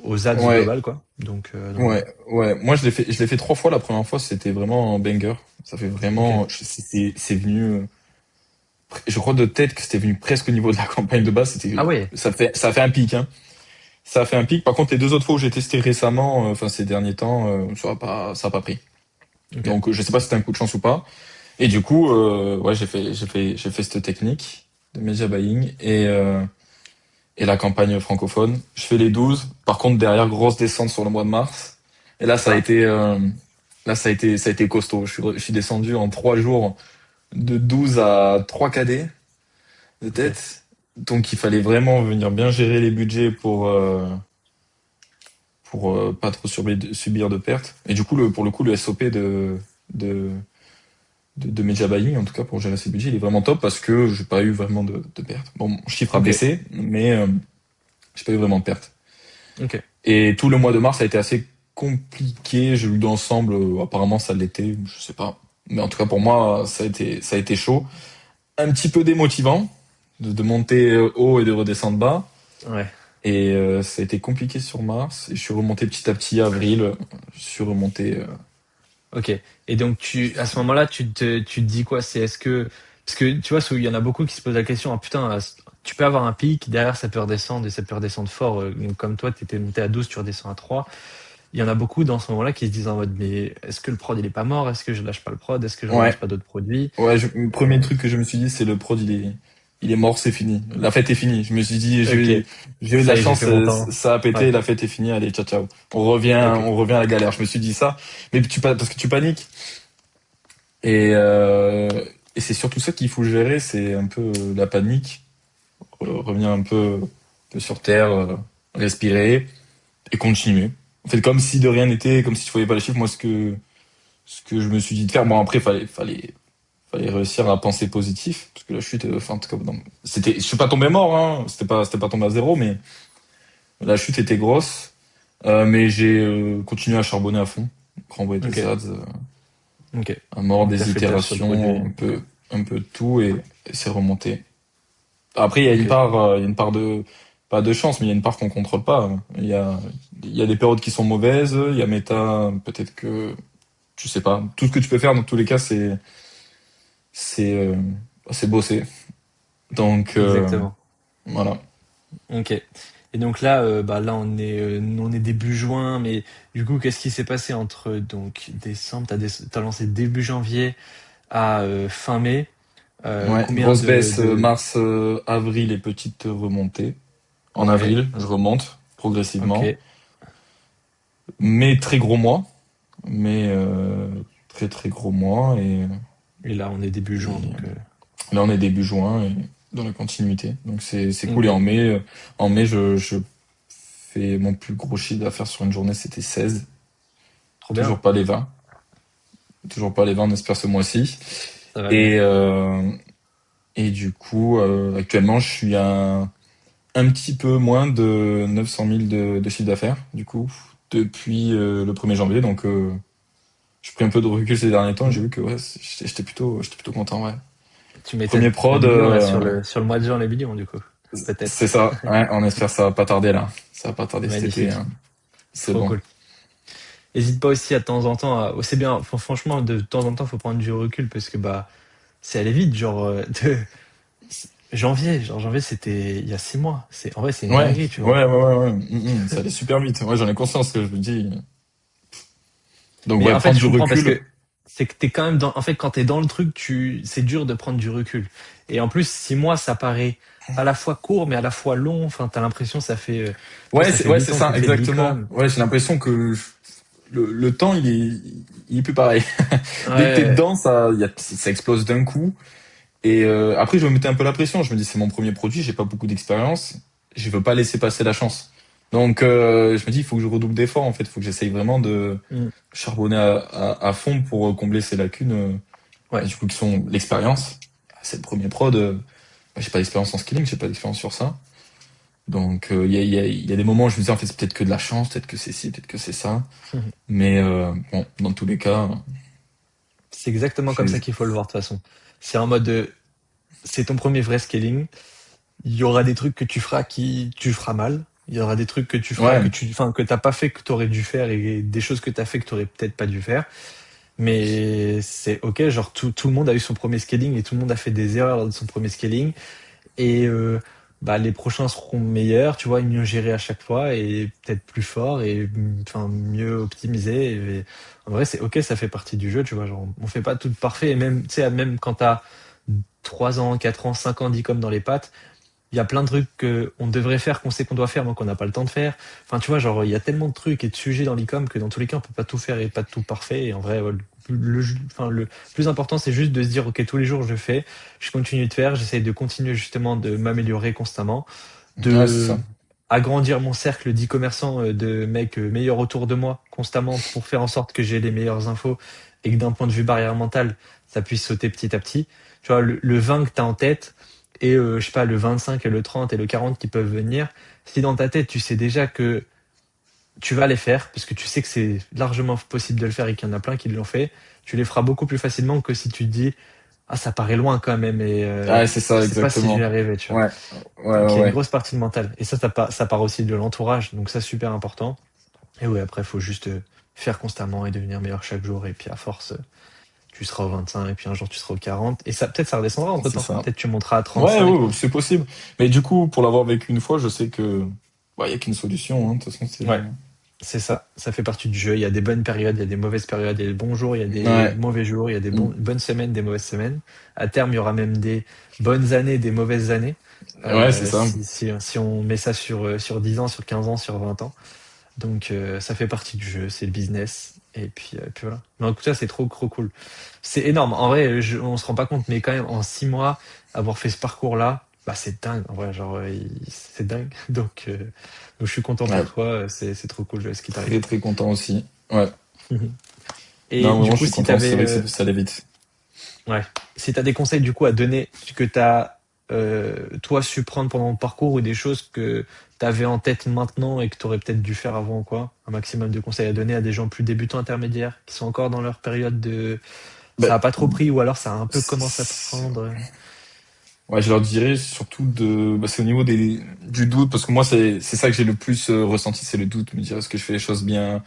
aux ads Ouais. globales, quoi. Donc voilà. Ouais. Moi, je l'ai fait 3 fois. La première fois, c'était vraiment un banger. Ça fait Ok. vraiment, c'est venu, je crois de tête que c'était venu presque au niveau de la campagne de base. Ah ouais. Ça a fait un pic, hein. Ça a fait un pic. Par contre, les 2 autres fois où j'ai testé récemment, enfin ces derniers temps, ça a pas pris. Ok. Donc, je sais pas si c'était un coup de chance ou pas. Et du coup, ouais, j'ai fait cette technique de media buying et la campagne francophone. Je fais les 12. Par contre, derrière, grosse descente sur le mois de mars. Et là, Ah. ça a été costaud. Je suis descendu en 3 jours de 12 à 3 KD de Ok. tête. Donc, il fallait vraiment venir bien gérer les budgets pour pas trop subir de pertes. Et du coup, pour le coup, le SOP de, de media buying, en tout cas pour gérer ses budgets, il est vraiment top parce que j'ai pas eu vraiment de pertes. Bon, mon chiffre a Ok. baissé, mais j'ai pas eu vraiment de pertes. Ok. Et tout le mois de mars a été assez compliqué. J'ai eu d'ensemble, apparemment ça l'était, je sais pas. Mais en tout cas pour moi, ça a été chaud. Un petit peu démotivant de monter haut et de redescendre bas. Ouais. Et ça a été compliqué sur mars. Et je suis remonté petit à petit avril. Je suis remonté. Ok. Et donc à ce moment-là, tu te dis quoi? Est-ce que, parce que tu vois, il y en a beaucoup qui se posent la question, ah putain, tu peux avoir un pic, derrière ça peut redescendre et ça peut redescendre fort. Donc, comme toi, tu étais monté à 12, tu redescends à 3. Il y en a beaucoup dans ce moment-là qui se disent en mode, mais est-ce que le prod il est pas mort? Est-ce que je lâche pas le prod? Est-ce que je Ouais, relance pas d'autres produits? ouais. Le premier Euh, truc que je me suis dit, c'est le prod, il est mort, c'est fini. La fête est finie. Je me suis dit, ok. j'ai eu de Ça la y est, j'ai chance, fait mon temps. ça a pété, Ouais. la fête est finie. Allez, ciao, ciao. Ok. On revient à la galère. Je me suis dit ça, mais parce que tu paniques. Et, et c'est surtout ça qu'il faut gérer, c'est un peu la panique, revenir un peu sur terre, respirer et continuer. En fait, comme si de rien n'était, comme si tu voyais pas les chiffres. Moi, ce que je me suis dit de faire, bon après, fallait réussir à penser positif, parce que la chute, enfin, en tout cas, non, je suis pas tombé mort, hein, c'était pas tombé à zéro, mais la chute était grosse. Mais j'ai continué à charbonner à fond, renvoyer Ok. des ads, Ok. à mort, Donc t'as des fait le taf sur le produit. itérations, un peu de tout et c'est remonté. Après, Ok. il y a une part de, pas de chance, mais il y a une part qu'on contrôle pas, hein. Il y a des périodes qui sont mauvaises, il y a méta, peut-être que, je sais pas. Tout ce que tu peux faire, dans tous les cas, c'est, euh, c'est bosser. Donc, Exactement. voilà. Ok. Et donc là, bah là on est début juin, mais du coup, qu'est-ce qui s'est passé entre donc décembre, t'as lancé début janvier à fin mai. Ouais, Combien grosse baisse, de... mars, avril et petite remontée. En Ouais, avril, je remonte progressivement. ok. Mais très gros mois. Mais très gros mois. Et là, on est début juin, Et donc... là, on est début juin et dans la continuité. Donc c'est cool. Et ok. en mai, je fais mon plus gros chiffre d'affaires sur une journée, c'était 16. Trop Toujours bien. pas les 20. Toujours pas les 20, on espère ce mois-ci. Ça va Et, venir. et du coup, actuellement, je suis à un petit peu moins de 900 000 de chiffre d'affaires, du coup, depuis le 1er janvier. Donc, j'ai pris un peu de recul ces derniers temps. J'ai vu que ouais, j'étais plutôt content. Ouais. Tu Premier m'étonnes. Le prod, million, là, sur le mois de juin, les millions, du coup. c'est Peut-être. ça. Ouais, on espère que ça va pas tarder là. Ça va pas tarder cet été, Magnifique. hein. C'est Trop bon. cool. Hésite pas aussi à temps en temps c'est bien, franchement, de temps en temps, faut prendre du recul parce que, bah, c'est allé vite, genre, janvier, c'était il y a 6 mois. En vrai, c'est une Ouais, dinguerie, tu vois. ouais. Ça allait super vite. Ouais, j'en ai conscience que je me dis. Donc Mais ouais, en fait, prendre je du comprends parce recul. que c'est que t'es quand même en fait, quand t'es dans le truc, c'est dur de prendre du recul. Et en plus, 6 mois, ça paraît à la fois court, mais à la fois long. Enfin, t'as l'impression, toi, ça fait Ouais, 8 c'est ans que ça, tu fais de exactement. l'e-com. Ouais, j'ai l'impression que le temps, il est plus pareil. Dès que t'es Ouais, dedans, ça explose d'un coup. Et après, je me mettais un peu la pression. Je me dis, c'est mon premier produit, j'ai pas beaucoup d'expérience. Je veux pas laisser passer la chance. Donc, je me dis, il faut que je redouble d'efforts, en fait. Il faut que j'essaye vraiment de Mm. charbonner à fond pour combler ces lacunes, Ouais. du coup, qui sont l'expérience. C'est le premier prod. J'ai pas d'expérience en skilling, j'ai pas d'expérience sur ça. Donc, il y a des moments où je me disais, en fait, c'est peut-être que de la chance, peut-être que c'est ci, peut-être que c'est ça. Mais bon, dans tous les cas, C'est exactement comme ça j'ai... qu'il faut le voir de toute façon. C'est en mode, c'est ton premier vrai scaling. Il y aura des trucs que tu feras qui tu feras mal. Il y aura des trucs que tu feras Ouais, que t'as pas fait que tu aurais dû faire et des choses que t'as fait que tu aurais peut-être pas dû faire. Mais c'est ok, genre tout le monde a eu son premier scaling et tout le monde a fait des erreurs lors de son premier scaling. Et bah, les prochains seront meilleurs, tu vois, mieux gérés à chaque fois et peut-être plus forts et enfin mieux optimisés. Et en vrai, c'est ok, ça fait partie du jeu, tu vois. Genre, on fait pas tout parfait. Et même, tu sais, même quand t'as 3 ans, 4 ans, 5 ans d'e-com dans les pattes, il y a plein de trucs qu'on devrait faire, qu'on sait qu'on doit faire, mais qu'on n'a pas le temps de faire. Enfin, tu vois, genre, il y a tellement de trucs et de sujets dans l'e-com que dans tous les cas, on peut pas tout faire et pas tout parfait. Et en vrai, ouais, le plus important, c'est juste de se dire, OK, tous les jours, je fais, je continue de faire, j'essaye de continuer justement de m'améliorer constamment, ouais, c'est de ça. agrandir mon cercle d'e-commerçants, de mecs meilleurs autour de moi constamment pour faire en sorte que j'ai les meilleures infos et que d'un point de vue barrière mentale, ça puisse sauter petit à petit. Tu vois, le 20 que tu as en tête, et je sais pas, le 25 et le 30 et le 40 qui peuvent venir, si dans ta tête tu sais déjà que tu vas les faire, parce que tu sais que c'est largement possible de le faire et qu'il y en a plein qui l'ont fait, tu les feras beaucoup plus facilement que si tu te dis ah ça paraît loin quand même et Ouais, c'est je ça, sais pas si je vais y exactement. arriver, tu vois. Ouais, ouais, Donc ouais, il y a une ouais. grosse partie de mental et ça part aussi de l'entourage, donc ça super important. Et ouais après il faut juste faire constamment et devenir meilleur chaque jour et puis à force tu seras au 25 et puis un jour tu seras au 40 et ça peut-être ça redescendra entre C'est temps. ça. Peut-être tu monteras à Ouais, 35. ouais, c'est possible. Mais du coup, pour l'avoir vécu une fois, je sais que, bah, il y a qu'une solution, hein. De toute façon, c'est, Ouais. C'est ça, ça fait partie du jeu. Il y a des bonnes périodes, il y a des mauvaises périodes, il y a des bons jours, il y a des ouais. mauvais jours, il y a des bonnes semaines, des mauvaises semaines. À terme, il y aura même des bonnes années, des mauvaises années. Ouais, c'est ça. Si on met ça sur 10 ans, sur 15 ans, sur 20 ans. Donc ça fait partie du jeu, c'est le business. Et puis voilà. Mais en tout cas, c'est trop cool. C'est énorme. En vrai, on se rend pas compte, mais quand même, en 6 mois, avoir fait ce parcours-là, bah c'est dingue. En vrai, genre, c'est dingue. Donc je suis content Ouais. pour toi. C'est trop cool ce qui t'arrive. Très, très content aussi. Ouais. Et Non, du vraiment, je coup, suis si content. C'est t'avais, vrai que ça allait vite. ouais, si t'as des conseils du coup à donner que t'as toi su prendre pendant le parcours ou des choses que t'avais en tête maintenant et que t'aurais peut-être dû faire avant ou quoi, un maximum de conseils à donner à des gens plus débutants intermédiaires qui sont encore dans leur période de Bah, ça a pas trop pris ou alors ça a un peu commencé à c'est- prendre. ouais, je leur dirais surtout bah, c'est au niveau du doute, parce que moi, c'est ça que j'ai le plus ressenti, c'est le doute. Me dire, est-ce que je fais les choses bien?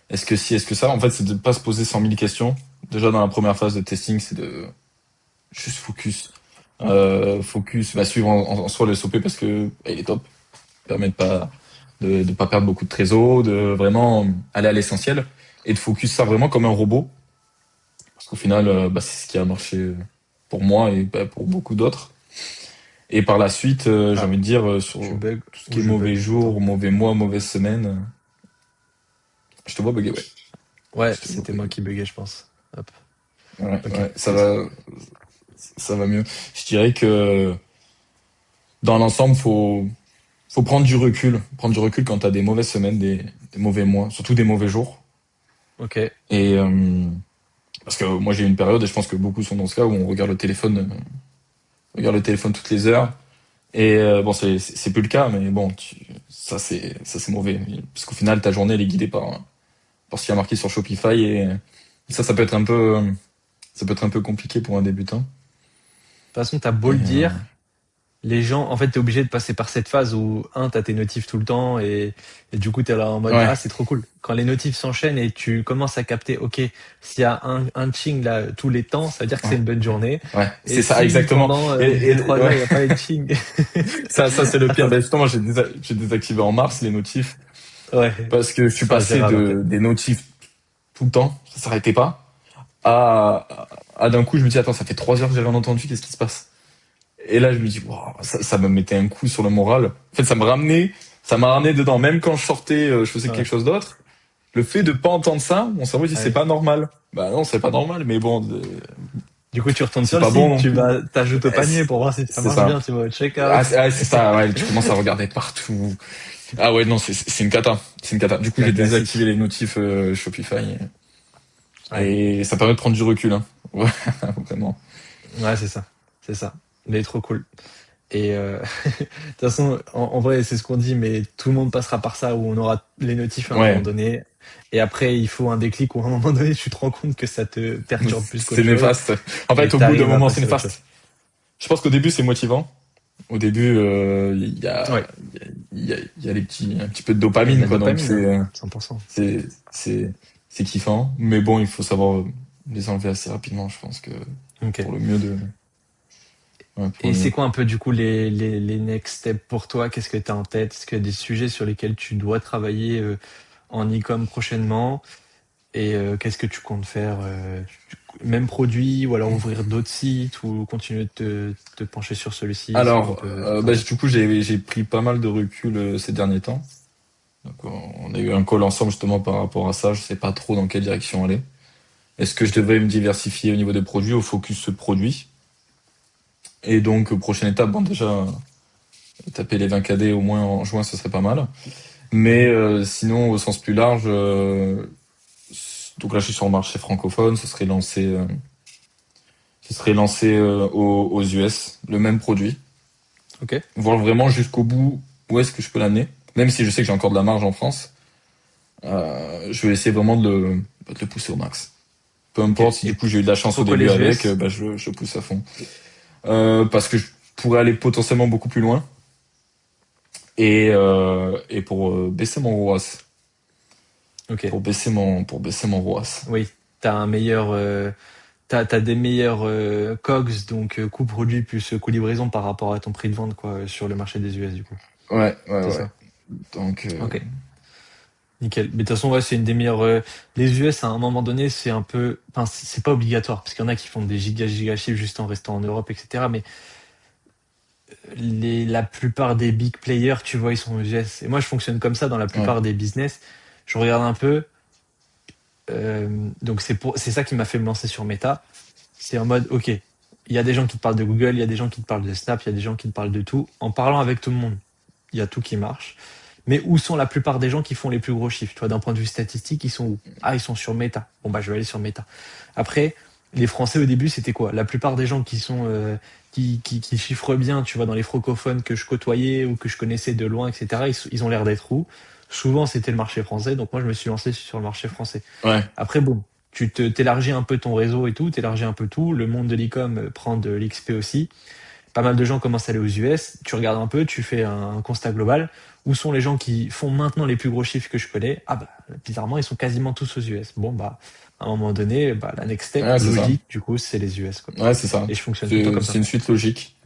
Est-ce que si, est-ce que ça? En fait, c'est de pas se poser 100 000 questions. Déjà, dans la première phase de testing, c'est de juste focus. Focus, va suivre en soi le SOP parce que il est top. Permet de pas perdre beaucoup de trésor, de vraiment aller à l'essentiel et de focus ça vraiment comme un robot. Parce qu'au final, bah, c'est ce qui a marché pour moi et bah, pour beaucoup d'autres. Et par la suite, j'ai Ah, envie de dire, sur tu bugs tout ce ou qui est je mauvais bug? jour, Attends. mauvais mois, mauvaise semaine, je te vois bugger, ouais. Ouais, Je te vois c'était moi bugger. qui buguais, je pense. Hop. Ouais, Ok, ouais, c'est ça. ça va mieux. Je dirais que dans l'ensemble, faut prendre du recul. Prendre du recul quand t'as des mauvaises semaines, des mauvais mois, surtout des mauvais jours. Ok. Et parce que moi j'ai eu une période, et je pense que beaucoup sont dans ce cas, où on regarde le téléphone toutes les heures. Et bon, c'est plus le cas, mais bon, ça c'est mauvais. Parce qu'au final, ta journée elle est guidée par ce qui a marqué sur Shopify, et ça peut être un peu, ça peut être un peu compliqué pour un débutant. De toute façon, t'as beau Et, le dire, les gens, en fait, t'es obligé de passer par cette phase où, t'as tes notifs tout le temps et du coup, t'es là en mode, ouais, ah, c'est trop cool. Quand les notifs s'enchaînent et tu commences à capter, ok, s'il y a un ching là tous les temps, ça veut dire que c'est ouais, une bonne journée. ouais, Et c'est ça si exactement. pendant Et 2-3 heures, ouais, il n'y a pas de ching, ça c'est le pire. attends, Ben justement, j'ai désactivé en mars les notifs ouais, parce que je suis c'est passé ingérable après. des notifs tout le temps, ça s'arrêtait pas, à d'un coup je me dis attends, ça fait 3 heures que j'ai rien entendu, qu'est-ce qui se passe? Et là je me dis wow, ça me mettait un coup sur le moral. En fait ça m'a ramené dedans, même quand je sortais, je faisais quelque Ouais, chose d'autre. Le fait de pas entendre ça, mon cerveau dit c'est ouais, pas normal. Bah non, c'est pas normal, mais bon, Du coup, tu retournes C'est sur le pas bon site, non plus. t'ajoutes au Eh, panier pour voir si ça C'est marche ça. bien, tu vois, check Ah, out. c'est ça, ouais, tu commences à regarder partout. Ah ouais, non, c'est une cata. C'est une cata. Du coup, La j'ai désactivé classique. les notifs Shopify Ouais. et ça permet de prendre du recul, hein. Ouais, vraiment. Ouais, c'est ça. C'est ça. Mais trop cool. Et de toute façon, en vrai, c'est ce qu'on dit, mais tout le monde passera par ça où on aura les notifs à un moment Ouais, donné. Et après, il faut un déclic où à un moment donné, tu te rends compte que ça te perturbe plus c'est qu'autre chose néfaste. En et fait, au bout d'un t'arrives à moment, c'est passer à autre chose. néfaste. Je pense qu'au début, c'est motivant. Au début, Ouais, il y a un petit peu de il y a de dopamine, la quoi. Donc dopamine, hein, 100%. c'est, c'est, c'est kiffant. Mais bon, il faut savoir les enlever assez rapidement, je pense que Ok. pour le mieux de, ouais, pour Et le c'est mieux. quoi un peu du coup les next steps pour toi? Qu'est-ce que tu as en tête? Est-ce qu'il y a des sujets sur lesquels tu dois travailler en e-com prochainement? Et qu'est-ce que tu comptes faire? Même produit ou alors ouvrir d'autres sites ou continuer de te pencher sur celui-ci? C'est quoi un Alors, peu ton bah, projet? du coup, j'ai pris pas mal de recul ces derniers temps. Donc, on a eu un call ensemble justement par rapport à ça. Je sais pas trop dans quelle direction aller. Est-ce que je Ok. devrais me diversifier au niveau des produits, au focus produit? Et donc, prochaine étape, bon, déjà, taper les 20 KD au moins en juin, ce serait pas mal. Mais Mhm. sinon, au sens plus large, donc là, je suis sur le marché francophone, ce serait lancé aux US, le même produit. Ok. Voir vraiment jusqu'au bout où est-ce que je peux l'amener. Même si je sais que j'ai encore de la marge en France, je vais essayer vraiment de le pousser au max. Peu Ok. importe si du Et coup j'ai eu de la chance au pourquoi début les avec, US? bah, je pousse à fond. Parce que je pourrais aller potentiellement beaucoup plus loin et pour baisser mon ROAS. Ok. Pour baisser mon ROAS. Oui. T'as un meilleur, t'as des meilleurs COGS, donc coût produit plus coût livraison par rapport à ton prix de vente quoi sur le marché des US du coup. C'est Ouais. ça. Donc, Ok. Nickel. Mais de toute façon, ouais, c'est une des meilleures. Les US, à un moment donné, c'est un peu. Enfin, c'est pas obligatoire, parce qu'il y en a qui font des giga chiffres juste en restant en Europe, etc. Mais la plupart des big players, tu vois, ils sont aux US. Et moi, je fonctionne comme ça dans la ouais, plupart des business. Je regarde un peu. Donc, c'est ça qui m'a fait me lancer sur Meta. C'est en mode, OK, il y a des gens qui te parlent de Google, il y a des gens qui te parlent de Snap, il y a des gens qui te parlent de tout. En parlant avec tout le monde, il y a tout qui marche. Mais où sont la plupart des gens qui font les plus gros chiffres? Tu vois, d'un point de vue statistique, ils sont où? Ah, ils sont sur Meta. Bon, bah, je vais aller sur Meta. Après, les Français au début, c'était quoi? La plupart des gens qui sont qui chiffrent bien, tu vois, dans les francophones que je côtoyais ou que je connaissais de loin, etc. Ils ont l'air d'être où? Souvent, c'était le marché français. Donc moi, je me suis lancé sur le marché français. ouais, Après, bon, t'élargis un peu ton réseau et tout, t'élargis un peu tout. Le monde de l'e-com prend de l'XP aussi. Pas mal de gens commencent à aller aux US. Tu regardes un peu, tu fais un constat global. Où sont les gens qui font maintenant les plus gros chiffres que je connais? Ah bah, bizarrement, ils sont quasiment tous aux US. Bon bah, à un moment donné, bah, la next step ouais, c'est ça. logique, du coup, c'est les US, quoi. Ouais, c'est ça. Et je fonctionne plutôt comme C'est ça. une suite logique.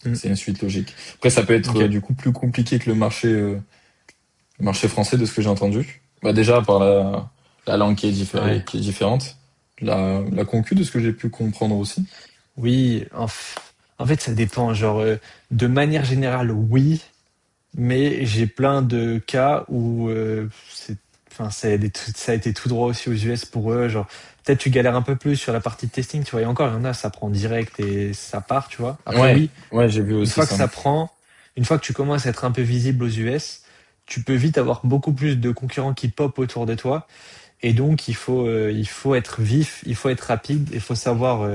Hmm. C'est une suite logique. Après, ça peut être Nickel. du coup plus compliqué que le marché français de ce que j'ai entendu. Bah déjà par la langue Ouais. qui est différente, la concu de ce que j'ai pu comprendre aussi. Oui, en fait, ça dépend. Genre, de manière générale, oui. Mais j'ai plein de cas où enfin, ça a été tout droit aussi aux US pour eux. Genre, peut-être tu galères un peu plus sur la partie de testing, tu vois. Et encore, il y en a, ça prend direct et ça part, tu vois. Après, Ouais, oui, ouais, j'ai vu une aussi fois que ça. ça prend, une fois que tu commences à être un peu visible aux US, tu peux vite avoir beaucoup plus de concurrents qui pop autour de toi. Et donc, il faut être vif, il faut être rapide, il faut savoir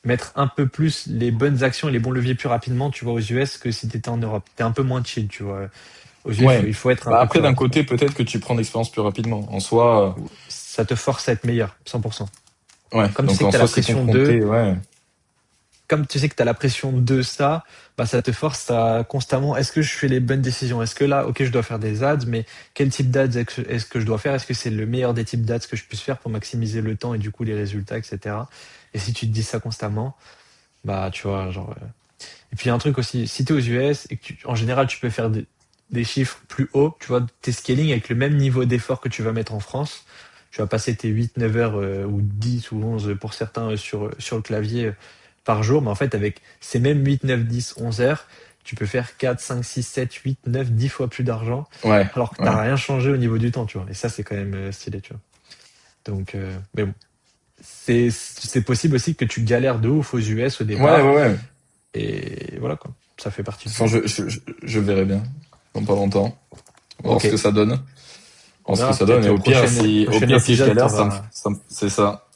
mettre un peu plus les bonnes actions et les bons leviers plus rapidement, tu vois, aux US que si tu étais en Europe. T'es un peu moins chill, tu vois. Aux US, Ouais. il faut être un Bah peu après plus d'un rapide, quoi. côté peut-être que tu prends l'expérience plus rapidement. En soi, Ça te force à être meilleur, 100%. ouais. Comme tu Donc sais que en tu as la soi c'est pression de, confronté, ouais. comme tu sais que tu as la pression de ça, bah ça te force à constamment, est-ce que je fais les bonnes décisions? Est-ce que là, ok, je dois faire des ads, mais quel type d'ads est-ce que je dois faire? Est-ce que c'est le meilleur des types d'ads que je puisse faire pour maximiser le temps et du coup les résultats, etc. Et si tu te dis ça constamment, bah tu vois, genre. Et puis il y a un truc aussi, si tu es aux US et que en général tu peux faire des chiffres plus hauts, tu vois, tes scaling avec le même niveau d'effort que tu vas mettre en France, tu vas passer tes 8 9 heures ou 10 ou 11 pour certains sur le clavier par jour, mais en fait avec ces mêmes 8 9 10 11 heures, tu peux faire 4 5 6 7 8 9 10 fois plus d'argent Ouais, alors que ouais. t'as rien changé au niveau du temps, tu vois. Et ça c'est quand même stylé, tu vois. Donc, mais bon. c'est possible aussi que tu galères de ouf aux US au Ouais, départ. ouais, ouais. Et voilà, quoi. Ça fait partie du Enfin, jeu. je verrai bien dans pas longtemps. On va voir Ok. ce que ça donne. On On va voir ce que verra ça donne. peut-être Et au au prochain pire, si je épisode, galère, t'auras. c'est ça.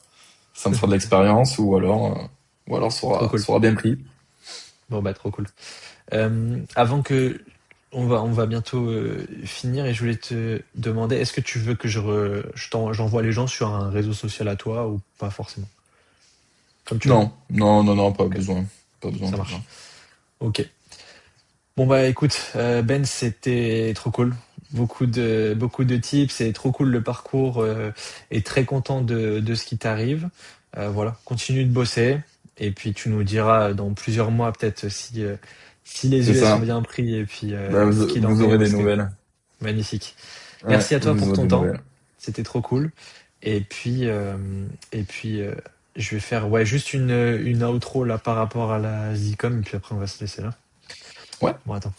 Ça me fera de l'expérience ou alors Trop cool. ça aura bien pris. Bon, bah, trop cool. Avant que on va bientôt finir et je voulais te demander, est-ce que tu veux que j'envoie les gens sur un réseau social à toi ou pas forcément? Comme tu veux. Non, non, non, non, pas Ok, besoin. Pas besoin, ça pas besoin. marche. Ok. Bon bah écoute, Ben, c'était trop cool. Beaucoup de tips, c'est trop cool le parcours et très content de ce qui t'arrive. Voilà, continue de bosser et puis tu nous diras dans plusieurs mois peut-être si les C'est US ont ça. bien pris et puis Bah, ce qu'il en vous est, aurez où des est-ce que nouvelles. magnifique. Ouais, Merci à toi vous pour aurez ton des temps, nouvelles. c'était trop cool. Et puis et puis je vais faire ouais juste une outro là par rapport à la Zcom et puis après on va se laisser là. Ouais, Bon attends.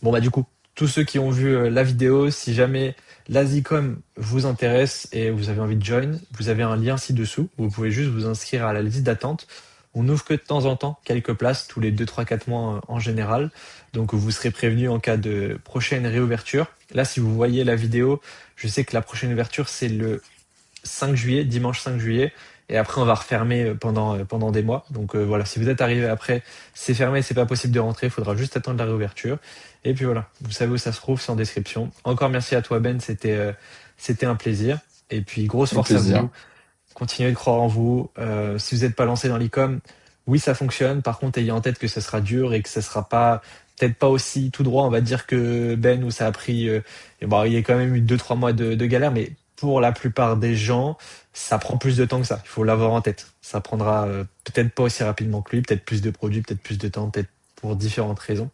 Bon bah du coup, tous ceux qui ont vu la vidéo, si jamais l'Asicom vous intéresse et vous avez envie de join, vous avez un lien ci-dessous. Vous pouvez juste vous inscrire à la liste d'attente. On n'ouvre que de temps en temps quelques places, tous les 2, 3, 4 mois en général. Donc vous serez prévenu en cas de prochaine réouverture. Là, si vous voyez la vidéo, je sais que la prochaine ouverture, c'est le 5 juillet, dimanche 5 juillet. Et après, on va refermer pendant des mois. Donc voilà, si vous êtes arrivé après, c'est fermé, c'est pas possible de rentrer. Il faudra juste attendre la réouverture. Et puis voilà, vous savez où ça se trouve, c'est en description. Encore merci à toi Ben, c'était un plaisir. Et puis grosse avec force à plaisir. vous. Continuez de croire en vous. Si vous n'êtes pas lancé dans l'e-com, oui, ça fonctionne. Par contre, ayez en tête que ce sera dur et que ce sera pas peut-être pas aussi tout droit. On va dire que Ben, où ça a pris, et bon, il y a quand même eu 2, 3 mois de galère, mais pour la plupart des gens, ça prend plus de temps que ça. Il faut l'avoir en tête. Ça prendra peut-être pas aussi rapidement que lui, peut-être plus de produits, peut-être plus de temps, peut-être pour différentes raisons.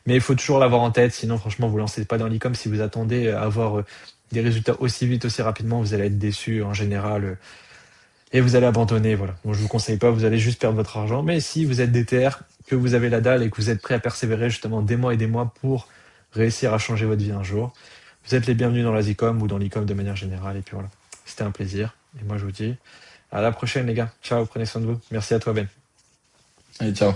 Mais il faut toujours l'avoir en tête. Sinon, franchement, vous lancez pas dans l'e-com si vous attendez à avoir des résultats aussi vite, aussi rapidement, vous allez être déçu en général. Et vous allez abandonner, voilà. Bon, je vous conseille pas, vous allez juste perdre votre argent. Mais si vous êtes déter, que vous avez la dalle et que vous êtes prêt à persévérer justement des mois et des mois pour réussir à changer votre vie un jour, vous êtes les bienvenus dans l'Azicom ou dans l'e-com de manière générale. Et puis voilà. C'était un plaisir. Et moi, je vous dis à la prochaine, les gars. Ciao, prenez soin de vous. Merci à toi, Ben. Allez, ciao.